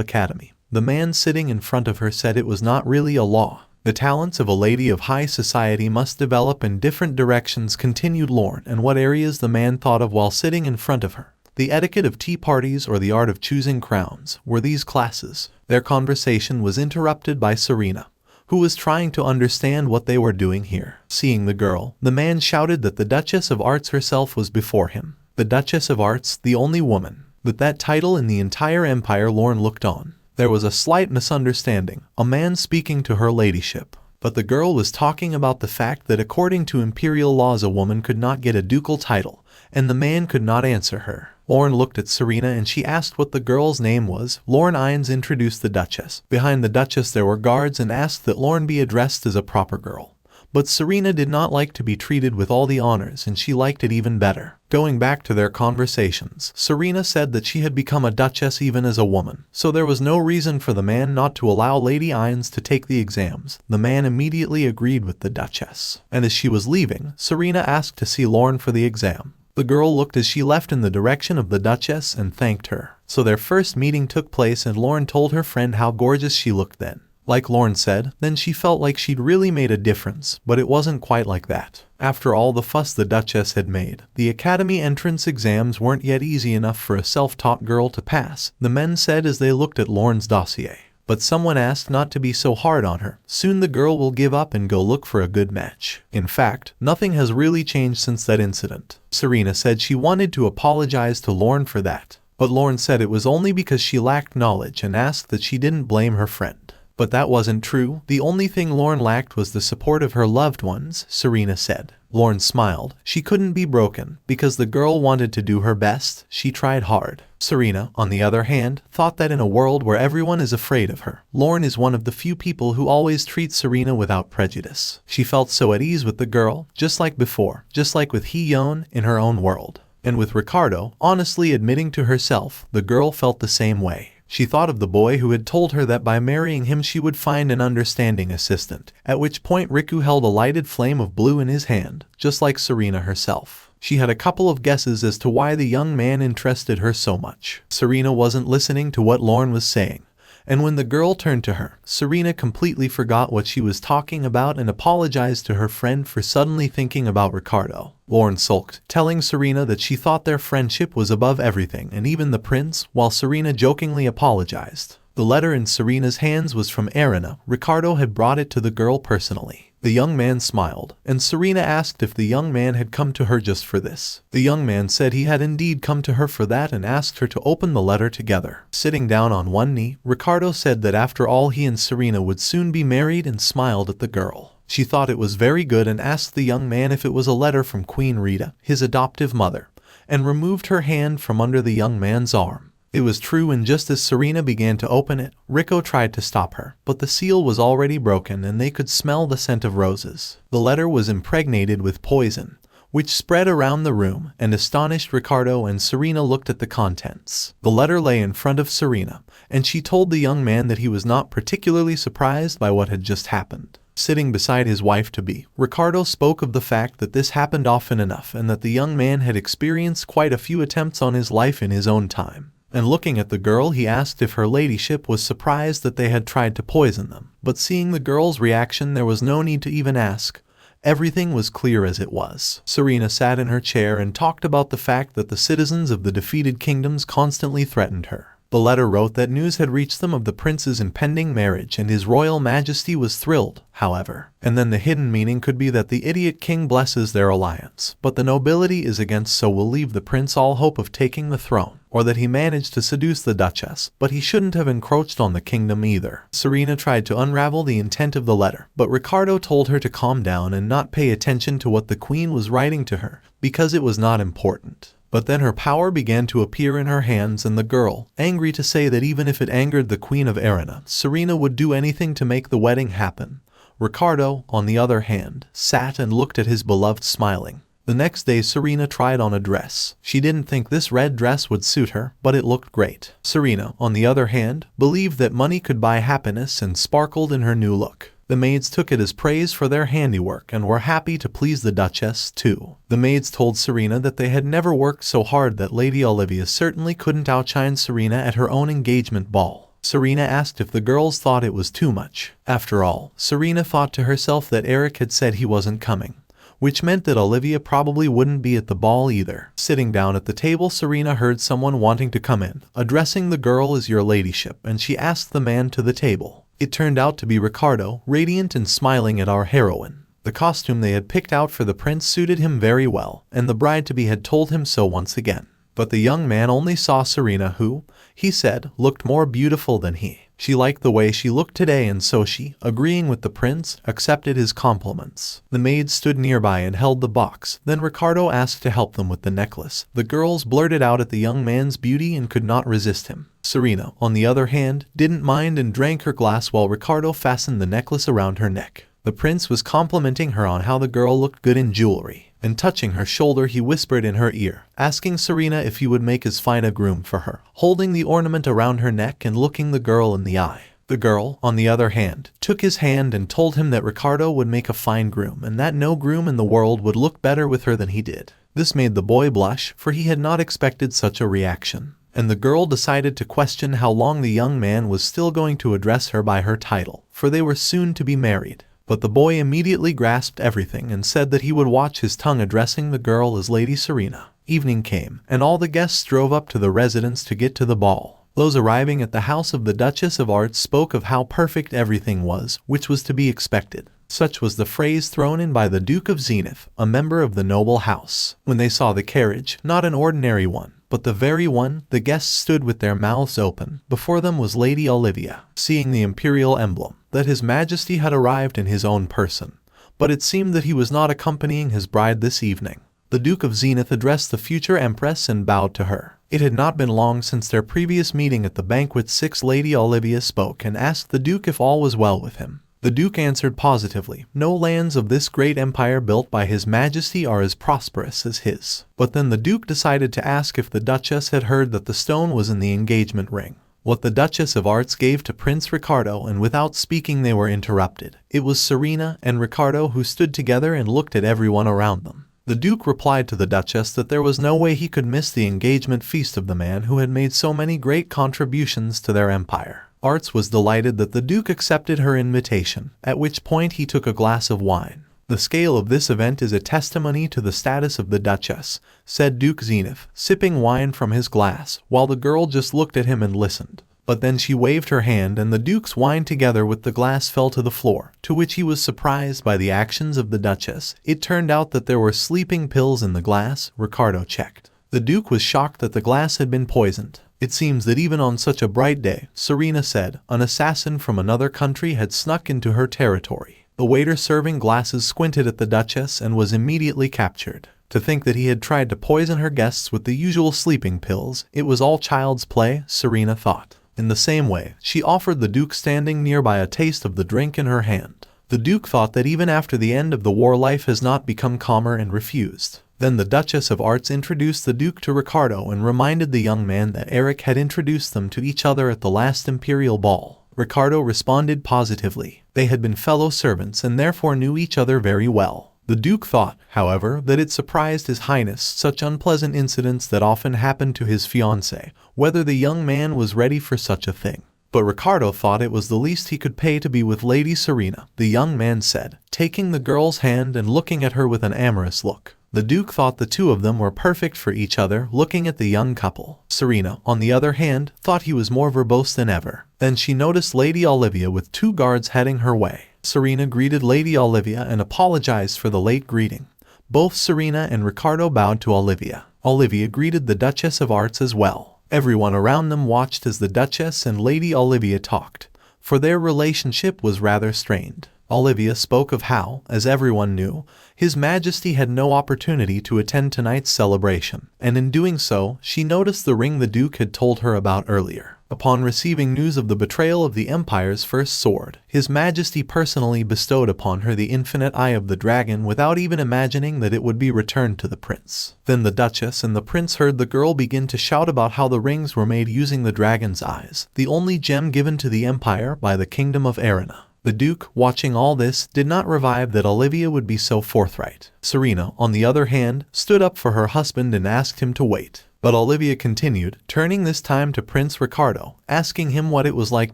Academy. The man sitting in front of her said it was not really a law. The talents of a lady of high society must develop in different directions, continued Lauren, and what areas the man thought of while sitting in front of her. The etiquette of tea parties or the art of choosing crowns were these classes. Their conversation was interrupted by Serena, who was trying to understand what they were doing here. Seeing the girl, the man shouted that the Duchess of Arts herself was before him. The Duchess of Arts, the only woman with that title in the entire empire. Lauren looked on. There was a slight misunderstanding, a man speaking to her ladyship. But the girl was talking about the fact that according to imperial laws a woman could not get a ducal title, and the man could not answer her. Lauren looked at Serena and she asked what the girl's name was. Lauren Ines introduced the Duchess. Behind the Duchess there were guards and asked that Lauren be addressed as a proper girl. But Serena did not like to be treated with all the honors and she liked it even better. Going back to their conversations, Serena said that she had become a duchess even as a woman, so there was no reason for the man not to allow Lady Ines to take the exams. The man immediately agreed with the Duchess, and as she was leaving, Serena asked to see Lauren for the exam. The girl looked as she left in the direction of the Duchess and thanked her. So their first meeting took place and Lauren told her friend how gorgeous she looked then. Like Lauren said, then she felt like she'd really made a difference, but it wasn't quite like that. After all the fuss the Duchess had made, the academy entrance exams weren't yet easy enough for a self-taught girl to pass, the men said as they looked at Lauren's dossier. But someone asked not to be so hard on her. Soon the girl will give up and go look for a good match. In fact, nothing has really changed since that incident. Serena said she wanted to apologize to Lauren for that, but Lauren said it was only because she lacked knowledge and asked that she didn't blame her friend. But that wasn't true. The only thing Lauren lacked was the support of her loved ones, Serena said. Lauren smiled. She couldn't be broken, because the girl wanted to do her best. She tried hard. Serena, on the other hand, thought that in a world where everyone is afraid of her, Lauren is one of the few people who always treat Serena without prejudice. She felt so at ease with the girl, just like before, just like with Hee-yeon in her own world. And with Ricardo, honestly admitting to herself, the girl felt the same way. She thought of the boy who had told her that by marrying him she would find an understanding assistant, at which point Riku held a lighted flame of blue in his hand, just like Serena herself. She had a couple of guesses as to why the young man interested her so much. Serena wasn't listening to what Lauren was saying, and when the girl turned to her, Serena completely forgot what she was talking about and apologized to her friend for suddenly thinking about Ricardo. Lauren sulked, telling Serena that she thought their friendship was above everything and even the prince, while Serena jokingly apologized. The letter in Serena's hands was from Erina. Ricardo had brought it to the girl personally. The young man smiled, and Serena asked if the young man had come to her just for this. The young man said he had indeed come to her for that and asked her to open the letter together. Sitting down on one knee, Ricardo said that after all he and Serena would soon be married and smiled at the girl. She thought it was very good and asked the young man if it was a letter from Queen Rita, his adoptive mother, and removed her hand from under the young man's arm. It was true, and just as Serena began to open it, Rico tried to stop her, but the seal was already broken and they could smell the scent of roses. The letter was impregnated with poison, which spread around the room and astonished Ricardo, and Serena looked at the contents. The letter lay in front of Serena, and she told the young man that he was not particularly surprised by what had just happened. Sitting beside his wife-to-be, Ricardo spoke of the fact that this happened often enough and that the young man had experienced quite a few attempts on his life in his own time. And looking at the girl, he asked if her ladyship was surprised that they had tried to poison them. But seeing the girl's reaction, there was no need to even ask. Everything was clear as it was. Serena sat in her chair and talked about the fact that the citizens of the defeated kingdoms constantly threatened her. The letter wrote that news had reached them of the prince's impending marriage, and his royal majesty was thrilled, however. And then the hidden meaning could be that the idiot king blesses their alliance, but the nobility is against, so will leave the prince all hope of taking the throne. Or that he managed to seduce the Duchess, but he shouldn't have encroached on the kingdom either. Serena tried to unravel the intent of the letter, but Ricardo told her to calm down and not pay attention to what the queen was writing to her, because it was not important. But then her power began to appear in her hands, and the girl, angry to say that even if it angered the Queen of Arena, Serena would do anything to make the wedding happen. Ricardo, on the other hand, sat and looked at his beloved smiling. The next day Serena tried on a dress. She didn't think this red dress would suit her, but it looked great. Serena, on the other hand, believed that money could buy happiness and sparkled in her new look. The maids took it as praise for their handiwork and were happy to please the Duchess, too. The maids told Serena that they had never worked so hard, that Lady Olivia certainly couldn't outshine Serena at her own engagement ball. Serena asked if the girls thought it was too much. After all, Serena thought to herself that Eric had said he wasn't coming, which meant that Olivia probably wouldn't be at the ball either. Sitting down at the table, Serena heard someone wanting to come in, addressing the girl as your ladyship, and she asked the man to the table. It turned out to be Ricardo, radiant and smiling at our heroine. The costume they had picked out for the prince suited him very well, and the bride-to-be had told him so once again. But the young man only saw Serena, who, he said, looked more beautiful than he. She liked the way she looked today, and so she, agreeing with the prince, accepted his compliments. The maids stood nearby and held the box. Then Ricardo asked to help them with the necklace. The girls blurted out at the young man's beauty and could not resist him. Serena, on the other hand, didn't mind and drank her glass while Ricardo fastened the necklace around her neck. The prince was complimenting her on how the girl looked good in jewelry, and touching her shoulder he whispered in her ear, asking Serena if he would make as fine a groom for her, holding the ornament around her neck and looking the girl in the eye. The girl, on the other hand, took his hand and told him that Ricardo would make a fine groom and that no groom in the world would look better with her than he did. This made the boy blush, for he had not expected such a reaction, and the girl decided to question how long the young man was still going to address her by her title, for they were soon to be married. But the boy immediately grasped everything and said that he would watch his tongue, addressing the girl as Lady Serena. Evening came, and all the guests drove up to the residence to get to the ball. Those arriving at the house of the Duchess of Arts spoke of how perfect everything was, which was to be expected. Such was the phrase thrown in by the Duke of Zenith, a member of the noble house. When they saw the carriage, not an ordinary one, but the very one, the guests stood with their mouths open. Before them was Lady Olivia, seeing the imperial emblem, that His Majesty had arrived in his own person. But it seemed that he was not accompanying his bride this evening. The Duke of Zenith addressed the future Empress and bowed to her. It had not been long since their previous meeting at the banquet. Lady Olivia spoke and asked the Duke if all was well with him. The Duke answered positively, "No lands of this great empire built by His Majesty are as prosperous as his." But then the Duke decided to ask if the Duchess had heard that the stone was in the engagement ring, what the Duchess of Arts gave to Prince Ricardo, and without speaking they were interrupted. It was Serena and Ricardo who stood together and looked at everyone around them. The Duke replied to the Duchess that there was no way he could miss the engagement feast of the man who had made so many great contributions to their empire. Arts was delighted that the Duke accepted her invitation, at which point he took a glass of wine. "The scale of this event is a testimony to the status of the Duchess," said Duke Zenith, sipping wine from his glass, while the girl just looked at him and listened. But then she waved her hand and the Duke's wine together with the glass fell to the floor, to which he was surprised by the actions of the Duchess. It turned out that there were sleeping pills in the glass. Ricardo checked. The Duke was shocked that the glass had been poisoned. "It seems that even on such a bright day," Serena said, "an assassin from another country had snuck into her territory." The waiter serving glasses squinted at the Duchess and was immediately captured. To think that he had tried to poison her guests with the usual sleeping pills, it was all child's play, Serena thought. In the same way, she offered the Duke standing nearby a taste of the drink in her hand. The Duke thought that even after the end of the war life has not become calmer and refused. Then the Duchess of Arts introduced the Duke to Ricardo and reminded the young man that Eric had introduced them to each other at the last imperial ball. Ricardo responded positively. They had been fellow servants and therefore knew each other very well. The Duke thought, however, that it surprised His Highness, such unpleasant incidents that often happened to his fiancée, whether the young man was ready for such a thing. But Ricardo thought it was the least he could pay to be with Lady Serena, the young man said, taking the girl's hand and looking at her with an amorous look. The Duke thought the two of them were perfect for each other, looking at the young couple. Serena, on the other hand, thought he was more verbose than ever. Then she noticed Lady Olivia with two guards heading her way. Serena greeted Lady Olivia and apologized for the late greeting. Both Serena and Ricardo bowed to Olivia. Olivia greeted the Duchess of Arts as well. Everyone around them watched as the Duchess and Lady Olivia talked, for their relationship was rather strained. Olivia spoke of how, as everyone knew, His Majesty had no opportunity to attend tonight's celebration, and in doing so, she noticed the ring the Duke had told her about earlier. Upon receiving news of the betrayal of the Empire's first sword, His Majesty personally bestowed upon her the infinite eye of the dragon without even imagining that it would be returned to the prince. Then the Duchess and the prince heard the girl begin to shout about how the rings were made using the dragon's eyes, the only gem given to the Empire by the Kingdom of Arena. The Duke, watching all this, did not revive that Olivia would be so forthright. Serena, on the other hand, stood up for her husband and asked him to wait. But Olivia continued, turning this time to Prince Ricardo, asking him what it was like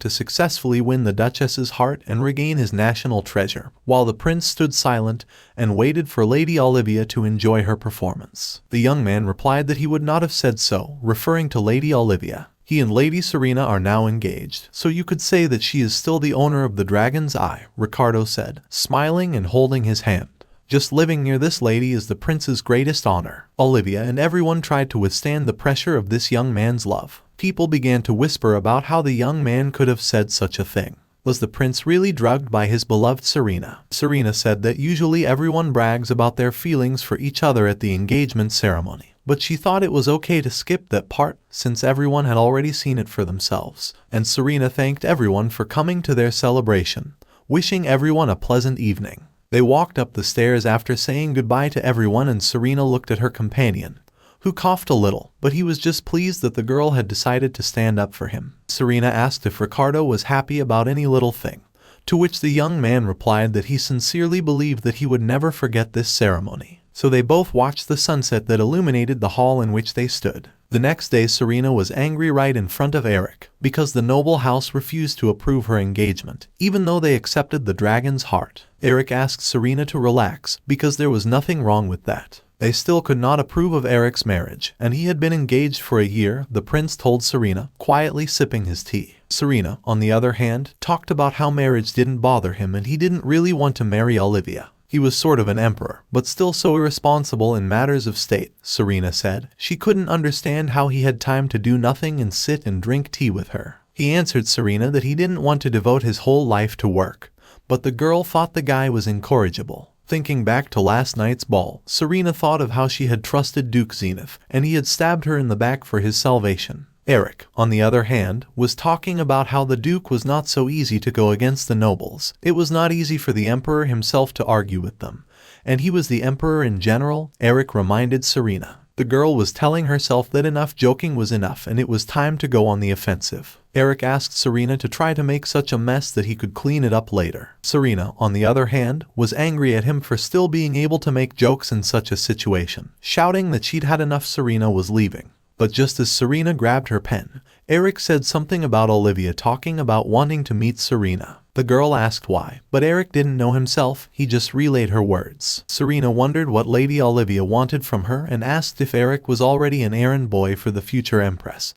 to successfully win the Duchess's heart and regain his national treasure, while the prince stood silent and waited for Lady Olivia to enjoy her performance. The young man replied that he would not have said so, referring to Lady Olivia. He and Lady Serena are now engaged, so you could say that she is still the owner of the dragon's eye, Ricardo said, smiling and holding his hand. Just living near this lady is the prince's greatest honor. Olivia and everyone tried to withstand the pressure of this young man's love. People began to whisper about how the young man could have said such a thing. Was the prince really drugged by his beloved Serena? Serena said that usually everyone brags about their feelings for each other at the engagement ceremony, but she thought it was okay to skip that part since everyone had already seen it for themselves. And Serena thanked everyone for coming to their celebration, wishing everyone a pleasant evening. They walked up the stairs after saying goodbye to everyone, and Serena looked at her companion, who coughed a little, but he was just pleased that the girl had decided to stand up for him. Serena asked if Ricardo was happy about any little thing, to which the young man replied that he sincerely believed that he would never forget this ceremony. So they both watched the sunset that illuminated the hall in which they stood. The next day Serena was angry right in front of Eric, because the noble house refused to approve her engagement, even though they accepted the dragon's heart. Eric asked Serena to relax, because there was nothing wrong with that. They still could not approve of Eric's marriage, and he had been engaged for a year, the prince told Serena, quietly sipping his tea. Serena, on the other hand, talked about how marriage didn't bother him and he didn't really want to marry Olivia. He was sort of an emperor, but still so irresponsible in matters of state, Serena said. She couldn't understand how he had time to do nothing and sit and drink tea with her. He answered Serena that he didn't want to devote his whole life to work, but the girl thought the guy was incorrigible. Thinking back to last night's ball, Serena thought of how she had trusted Duke Zenith, and he had stabbed her in the back for his salvation. Eric, on the other hand, was talking about how the Duke was not so easy to go against the nobles. It was not easy for the Emperor himself to argue with them, and he was the Emperor in general, Eric reminded Serena. The girl was telling herself that enough joking was enough and it was time to go on the offensive. Eric asked Serena to try to make such a mess that he could clean it up later. Serena, on the other hand, was angry at him for still being able to make jokes in such a situation, shouting that she'd had enough. Serena was leaving. But just as Serena grabbed her pen, Eric said something about Olivia talking about wanting to meet Serena. The girl asked why, but Eric didn't know himself, he just relayed her words. Serena wondered what Lady Olivia wanted from her and asked if Eric was already an errand boy for the future empress.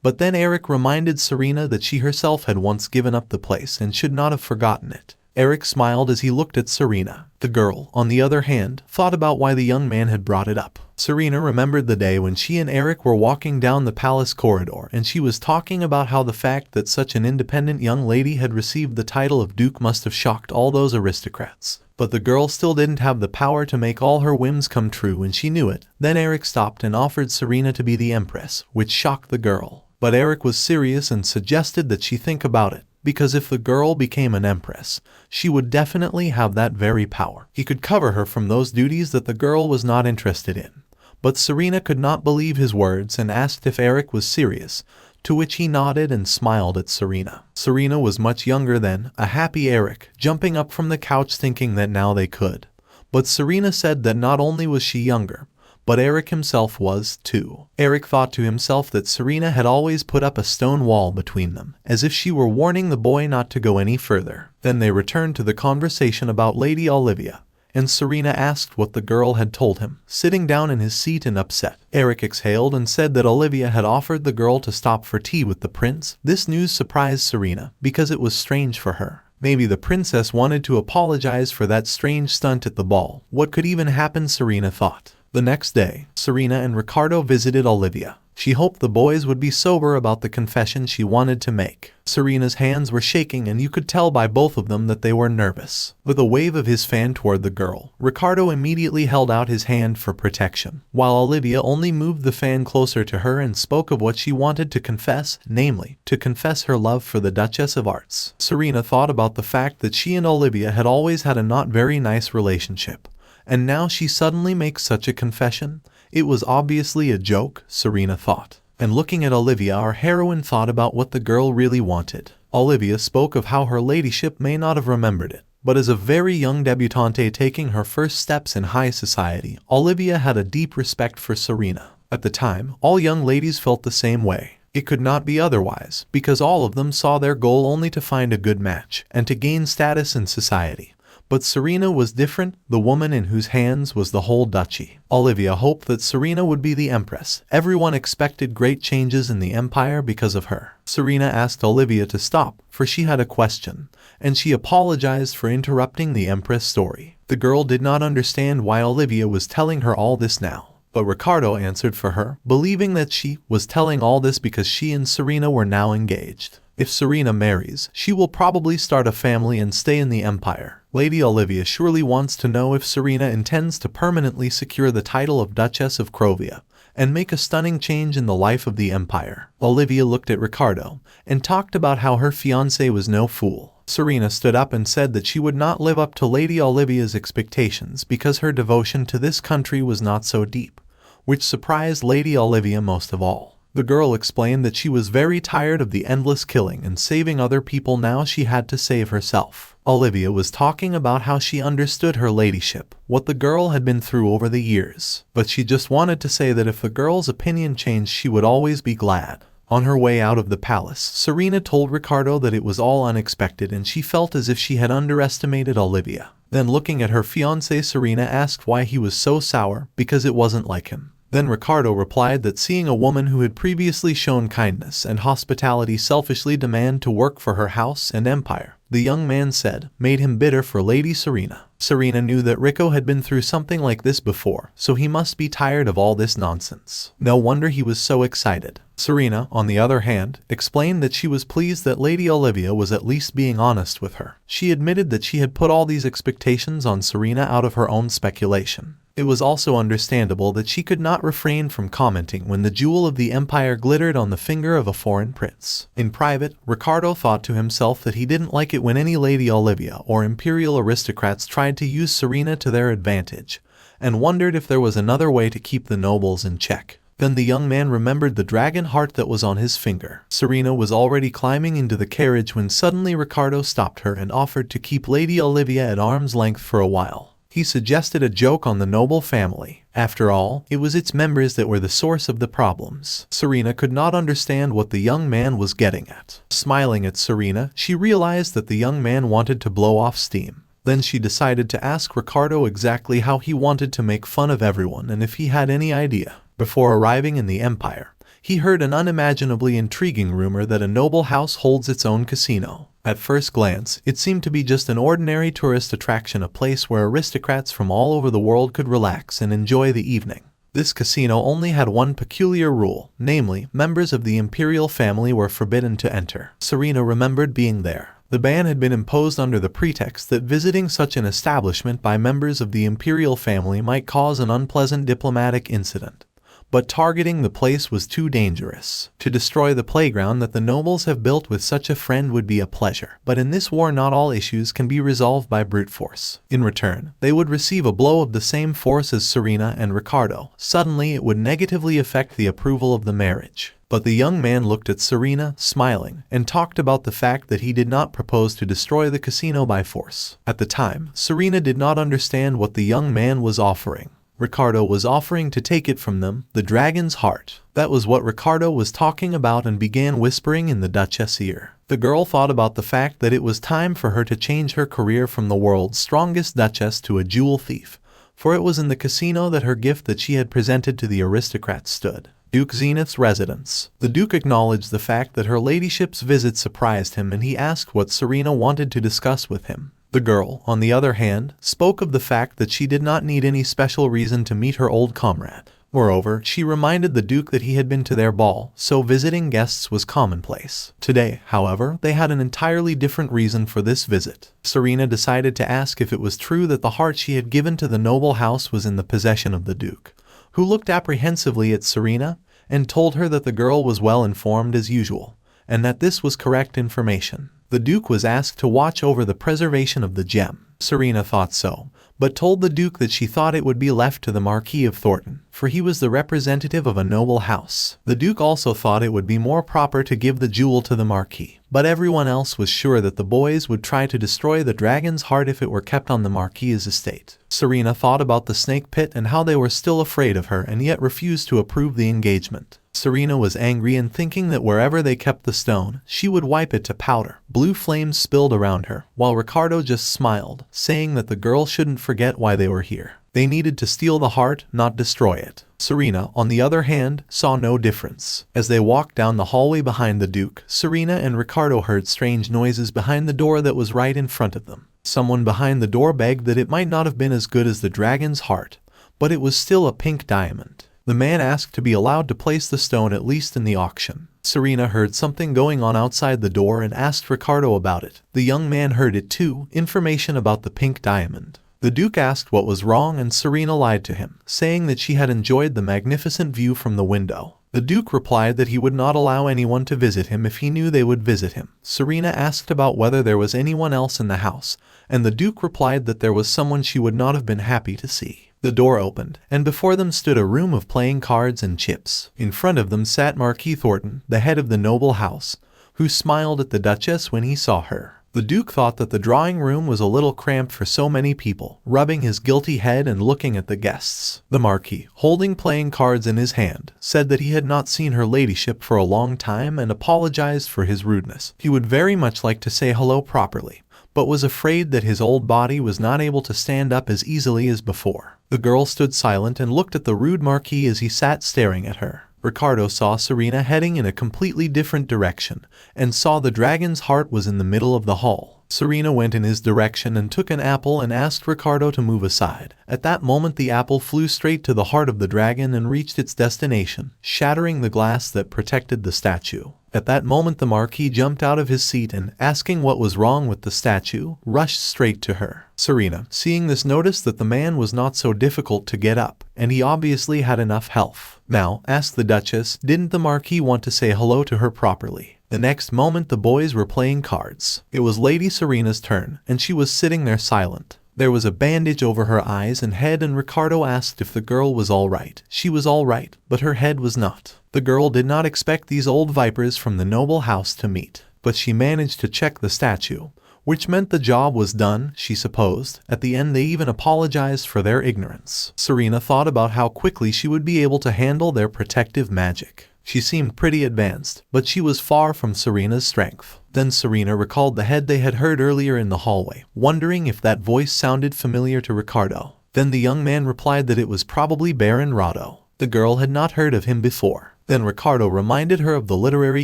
But then Eric reminded Serena that she herself had once given up the place and should not have forgotten it. Eric smiled as he looked at Serena. The girl, on the other hand, thought about why the young man had brought it up. Serena remembered the day when she and Eric were walking down the palace corridor and she was talking about how the fact that such an independent young lady had received the title of Duke must have shocked all those aristocrats. But the girl still didn't have the power to make all her whims come true and she knew it. Then Eric stopped and offered Serena to be the empress, which shocked the girl. But Eric was serious and suggested that she think about it, because if the girl became an empress, she would definitely have that very power. He could cover her from those duties that the girl was not interested in. But Serena could not believe his words and asked if Eric was serious, to which he nodded and smiled at Serena. Serena was much younger then, a happy Eric, jumping up from the couch thinking that now they could. But Serena said that not only was she younger, but Eric himself was, too. Eric thought to himself that Serena had always put up a stone wall between them, as if she were warning the boy not to go any further. Then they returned to the conversation about Lady Olivia, and Serena asked what the girl had told him, sitting down in his seat and upset. Eric exhaled and said that Olivia had offered the girl to stop for tea with the prince. This news surprised Serena, because it was strange for her. Maybe the princess wanted to apologize for that strange stunt at the ball. What could even happen, Serena thought. The next day, Serena and Ricardo visited Olivia. She hoped the boys would be sober about the confession she wanted to make. Serena's hands were shaking and you could tell by both of them that they were nervous. With a wave of his fan toward the girl, Ricardo immediately held out his hand for protection, while Olivia only moved the fan closer to her and spoke of what she wanted to confess, namely, to confess her love for the Duchess of Arts. Serena thought about the fact that she and Olivia had always had a not very nice relationship, and now she suddenly makes such a confession. It was obviously a joke, Serena thought. And looking at Olivia, our heroine thought about what the girl really wanted. Olivia spoke of how her ladyship may not have remembered it, but as a very young debutante taking her first steps in high society, Olivia had a deep respect for Serena. At the time, all young ladies felt the same way. It could not be otherwise, because all of them saw their goal only to find a good match and to gain status in society. But Serena was different, the woman in whose hands was the whole duchy. Olivia hoped that Serena would be the empress. Everyone expected great changes in the empire because of her. Serena asked Olivia to stop, for she had a question, and she apologized for interrupting the empress story. The girl did not understand why Olivia was telling her all this now, but Ricardo answered for her, believing that she was telling all this because she and Serena were now engaged. If Serena marries, she will probably start a family and stay in the empire. Lady Olivia surely wants to know if Serena intends to permanently secure the title of Duchess of Crovia and make a stunning change in the life of the empire. Olivia looked at Ricardo and talked about how her fiancé was no fool. Serena stood up and said that she would not live up to Lady Olivia's expectations because her devotion to this country was not so deep, which surprised Lady Olivia most of all. The girl explained that she was very tired of the endless killing and saving other people. Now she had to save herself. Olivia was talking about how she understood her ladyship, what the girl had been through over the years, but she just wanted to say that if the girl's opinion changed, she would always be glad. On her way out of the palace, Serena told Ricardo that it was all unexpected and she felt as if she had underestimated Olivia. Then looking at her fiancé, Serena asked why he was so sour, because it wasn't like him. Then Ricardo replied that seeing a woman who had previously shown kindness and hospitality selfishly demand to work for her house and empire, the young man said, made him bitter for Lady Serena. Serena knew that Rico had been through something like this before, so he must be tired of all this nonsense. No wonder he was so excited. Serena, on the other hand, explained that she was pleased that Lady Olivia was at least being honest with her. She admitted that she had put all these expectations on Serena out of her own speculation. It was also understandable that she could not refrain from commenting when the jewel of the empire glittered on the finger of a foreign prince. In private, Ricardo thought to himself that he didn't like it when any Lady Olivia or imperial aristocrats tried to use Serena to their advantage, and wondered if there was another way to keep the nobles in check. Then the young man remembered the dragon heart that was on his finger. Serena was already climbing into the carriage when suddenly Ricardo stopped her and offered to keep Lady Olivia at arm's length for a while. He suggested a joke on the noble family. After all, it was its members that were the source of the problems. Serena could not understand what the young man was getting at. Smiling at Serena, she realized that the young man wanted to blow off steam. Then she decided to ask Ricardo exactly how he wanted to make fun of everyone and if he had any idea. Before arriving in the empire, he heard an unimaginably intriguing rumor that a noble house holds its own casino. At first glance, it seemed to be just an ordinary tourist attraction, a place where aristocrats from all over the world could relax and enjoy the evening. This casino only had one peculiar rule, namely, members of the imperial family were forbidden to enter. Serena remembered being there. The ban had been imposed under the pretext that visiting such an establishment by members of the imperial family might cause an unpleasant diplomatic incident. But targeting the place was too dangerous. To destroy the playground that the nobles have built with such a friend would be a pleasure. But in this war, not all issues can be resolved by brute force. In return, they would receive a blow of the same force as Serena and Ricardo. Suddenly, it would negatively affect the approval of the marriage. But the young man looked at Serena, smiling, and talked about the fact that he did not propose to destroy the casino by force. At the time, Serena did not understand what the young man was offering. Ricardo was offering to take it from them, the dragon's heart. That was what Ricardo was talking about and began whispering in the Duchess' ear. The girl thought about the fact that it was time for her to change her career from the world's strongest duchess to a jewel thief, for it was in the casino that her gift that she had presented to the aristocrats stood. Duke Zenith's residence. The Duke acknowledged the fact that her ladyship's visit surprised him and he asked what Serena wanted to discuss with him. The girl, on the other hand, spoke of the fact that she did not need any special reason to meet her old comrade. Moreover, she reminded the Duke that he had been to their ball, so visiting guests was commonplace. Today, however, they had an entirely different reason for this visit. Serena decided to ask if it was true that the heart she had given to the noble house was in the possession of the Duke, who looked apprehensively at Serena and told her that the girl was well informed as usual, and that this was correct information. The Duke was asked to watch over the preservation of the gem. Serena thought so, but told the Duke that she thought it would be left to the Marquis of Thornton, for he was the representative of a noble house. The Duke also thought it would be more proper to give the jewel to the Marquis, but everyone else was sure that the boys would try to destroy the dragon's heart if it were kept on the Marquis's estate. Serena thought about the snake pit and how they were still afraid of her and yet refused to approve the engagement. Serena was angry and thinking that wherever they kept the stone, she would wipe it to powder. Blue flames spilled around her, while Ricardo just smiled, saying that the girl shouldn't forget why they were here. They needed to steal the heart, not destroy it. Serena, on the other hand, saw no difference. As they walked down the hallway behind the Duke, Serena and Ricardo heard strange noises behind the door that was right in front of them. Someone behind the door begged that it might not have been as good as the dragon's heart, but it was still a pink diamond. The man asked to be allowed to place the stone at least in the auction. Serena heard something going on outside the door and asked Ricardo about it. The young man heard it too, information about the pink diamond. The Duke asked what was wrong and Serena lied to him, saying that she had enjoyed the magnificent view from the window. The Duke replied that he would not allow anyone to visit him if he knew they would visit him. Serena asked about whether there was anyone else in the house, and the Duke replied that there was someone she would not have been happy to see. The door opened, and before them stood a room of playing cards and chips. In front of them sat Marquis Thornton, the head of the noble house, who smiled at the Duchess when he saw her. The Duke thought that the drawing room was a little cramped for so many people, rubbing his guilty head and looking at the guests. The Marquis, holding playing cards in his hand, said that he had not seen her ladyship for a long time and apologized for his rudeness. He would very much like to say hello properly, but was afraid that his old body was not able to stand up as easily as before. The girl stood silent and looked at the rude Marquis as he sat staring at her. Ricardo saw Serena heading in a completely different direction, and saw the dragon's heart was in the middle of the hall. Serena went in his direction and took an apple and asked Ricardo to move aside. At that moment the apple flew straight to the heart of the dragon and reached its destination, shattering the glass that protected the statue. At that moment the Marquis jumped out of his seat and, asking what was wrong with the statue, rushed straight to her. Serena, seeing this, noticed that the man was not so difficult to get up, and he obviously had enough health. Now, asked the Duchess, didn't the Marquis want to say hello to her properly? The next moment the boys were playing cards. It was Lady Serena's turn, and she was sitting there silent. There was a bandage over her eyes and head, and Ricardo asked if the girl was all right. She was all right, but her head was not. The girl did not expect these old vipers from the noble house to meet, but she managed to check the statue, which meant the job was done, she supposed. At the end they even apologized for their ignorance. Serena thought about how quickly she would be able to handle their protective magic. She seemed pretty advanced, but she was far from Serena's strength. Then Serena recalled the head they had heard earlier in the hallway, wondering if that voice sounded familiar to Ricardo. Then the young man replied that it was probably Baron Rado. The girl had not heard of him before. Then Ricardo reminded her of the literary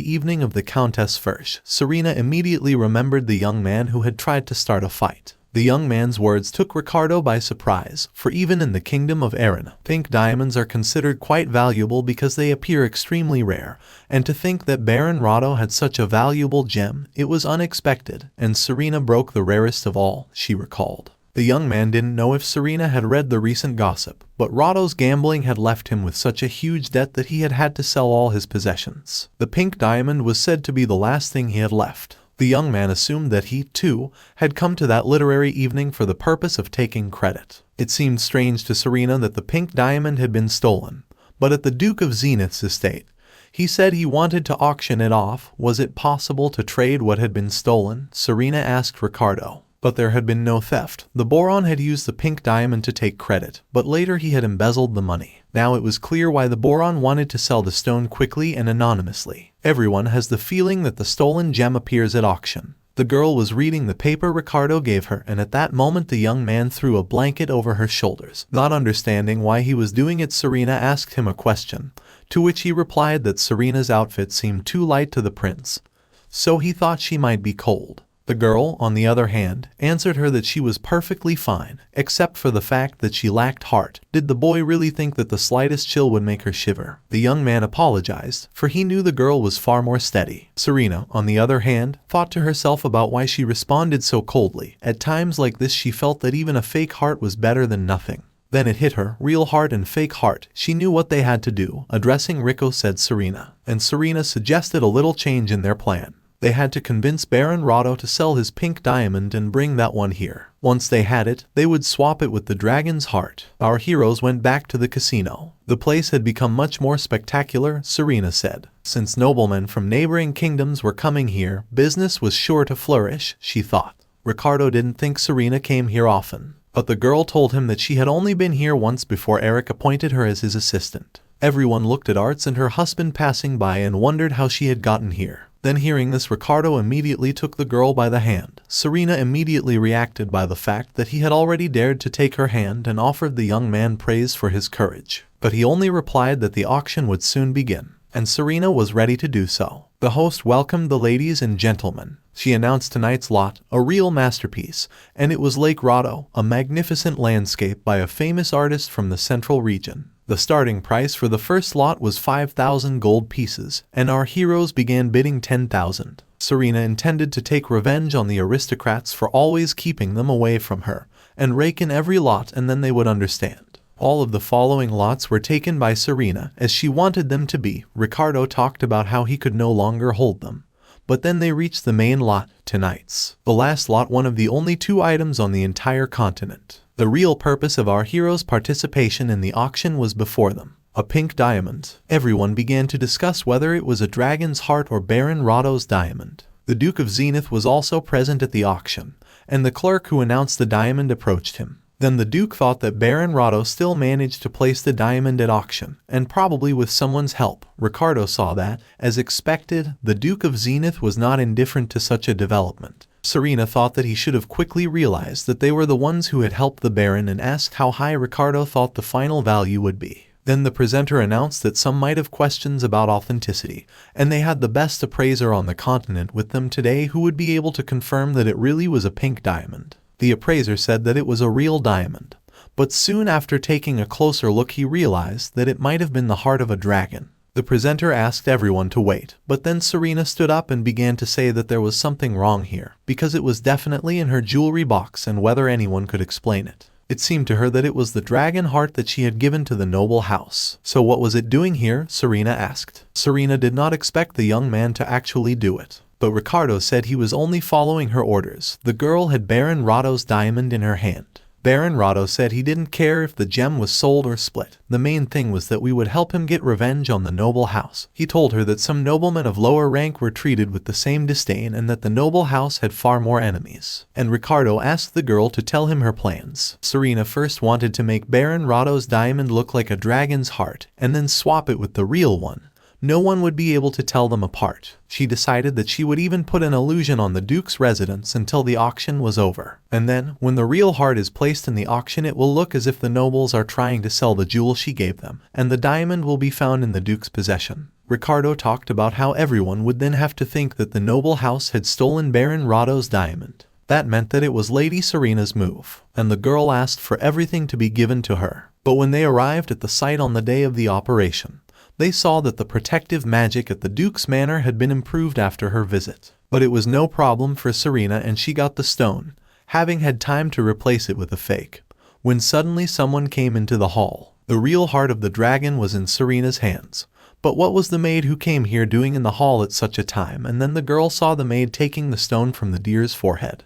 evening of the Countess Firsch. Serena immediately remembered the young man who had tried to start a fight. The young man's words took Ricardo by surprise, for even in the kingdom of Erin, pink diamonds are considered quite valuable because they appear extremely rare, and to think that Baron Rado had such a valuable gem, it was unexpected, and Serena broke the rarest of all, she recalled. The young man didn't know if Serena had read the recent gossip, but Rado's gambling had left him with such a huge debt that he had had to sell all his possessions. The pink diamond was said to be the last thing he had left. The young man assumed that he, too, had come to that literary evening for the purpose of taking credit. It seemed strange to Serena that the pink diamond had been stolen, but at the Duke of Zenith's estate, he said he wanted to auction it off. Was it possible to trade what had been stolen? Serena asked Ricardo. But there had been no theft. The Boron had used the pink diamond to take credit, but later he had embezzled the money. Now it was clear why the Boron wanted to sell the stone quickly and anonymously. Everyone has the feeling that the stolen gem appears at auction. The girl was reading the paper Ricardo gave her, and at that moment the young man threw a blanket over her shoulders. Not understanding why he was doing it, Serena asked him a question, to which he replied that Serena's outfit seemed too light to the prince, so he thought she might be cold. The girl, on the other hand, answered her that she was perfectly fine, except for the fact that she lacked heart. Did the boy really think that the slightest chill would make her shiver? The young man apologized, for he knew the girl was far more steady. Serena, on the other hand, thought to herself about why she responded so coldly. At times like this she felt that even a fake heart was better than nothing. Then it hit her, real heart and fake heart. She knew what they had to do. Addressing Rico, said Serena, and Serena suggested a little change in their plan. They had to convince Baron Rado to sell his pink diamond and bring that one here. Once they had it, they would swap it with the dragon's heart. Our heroes went back to the casino. The place had become much more spectacular, Serena said. Since noblemen from neighboring kingdoms were coming here, business was sure to flourish, she thought. Ricardo didn't think Serena came here often, but the girl told him that she had only been here once before Eric appointed her as his assistant. Everyone looked at Arts and her husband passing by and wondered how she had gotten here. Then hearing this, Ricardo immediately took the girl by the hand. Serena immediately reacted by the fact that he had already dared to take her hand and offered the young man praise for his courage. But he only replied that the auction would soon begin, and Serena was ready to do so. The host welcomed the ladies and gentlemen. She announced tonight's lot, a real masterpiece, and it was Lake Rado, a magnificent landscape by a famous artist from the central region. The starting price for the first lot was 5,000 gold pieces, and our heroes began bidding 10,000. Serena intended to take revenge on the aristocrats for always keeping them away from her, and rake in every lot, and then they would understand. All of the following lots were taken by Serena, as she wanted them to be. Ricardo talked about how he could no longer hold them. But then they reached the main lot, tonight's. The last lot, one of the only 2 items on the entire continent. The real purpose of our heroes' participation in the auction was before them. A pink diamond. Everyone began to discuss whether it was a dragon's heart or Baron Rado's diamond. The Duke of Zenith was also present at the auction, and the clerk who announced the diamond approached him. Then the Duke thought that Baron Rado still managed to place the diamond at auction, and probably with someone's help. Ricardo saw that, as expected, the Duke of Zenith was not indifferent to such a development. Serena thought that he should have quickly realized that they were the ones who had helped the Baron and asked how high Ricardo thought the final value would be. Then the presenter announced that some might have questions about authenticity, and they had the best appraiser on the continent with them today who would be able to confirm that it really was a pink diamond. The appraiser said that it was a real diamond, but soon after taking a closer look he realized that it might have been the heart of a dragon. The presenter asked everyone to wait, but then Serena stood up and began to say that there was something wrong here, because it was definitely in her jewelry box and whether anyone could explain it. It seemed to her that it was the dragon heart that she had given to the noble house. So what was it doing here? Serena asked. Serena did not expect the young man to actually do it, but Ricardo said he was only following her orders. The girl had Baron Rado's diamond in her hand. Baron Rado said he didn't care if the gem was sold or split. The main thing was that we would help him get revenge on the noble house. He told her that some noblemen of lower rank were treated with the same disdain and that the noble house had far more enemies. And Ricardo asked the girl to tell him her plans. Serena first wanted to make Baron Rado's diamond look like a dragon's heart and then swap it with the real one. No one would be able to tell them apart. She decided that she would even put an illusion on the Duke's residence until the auction was over. And then, when the real heart is placed in the auction, it will look as if the nobles are trying to sell the jewel she gave them, and the diamond will be found in the Duke's possession. Ricardo talked about how everyone would then have to think that the noble house had stolen Baron Rado's diamond. That meant that it was Lady Serena's move, and the girl asked for everything to be given to her. But when they arrived at the site on the day of the operation, they saw that the protective magic at the Duke's manor had been improved after her visit. But it was no problem for Serena and she got the stone, having had time to replace it with a fake. When suddenly someone came into the hall. The real heart of the dragon was in Serena's hands. But what was the maid who came here doing in the hall at such a time? And then the girl saw the maid taking the stone from the deer's forehead.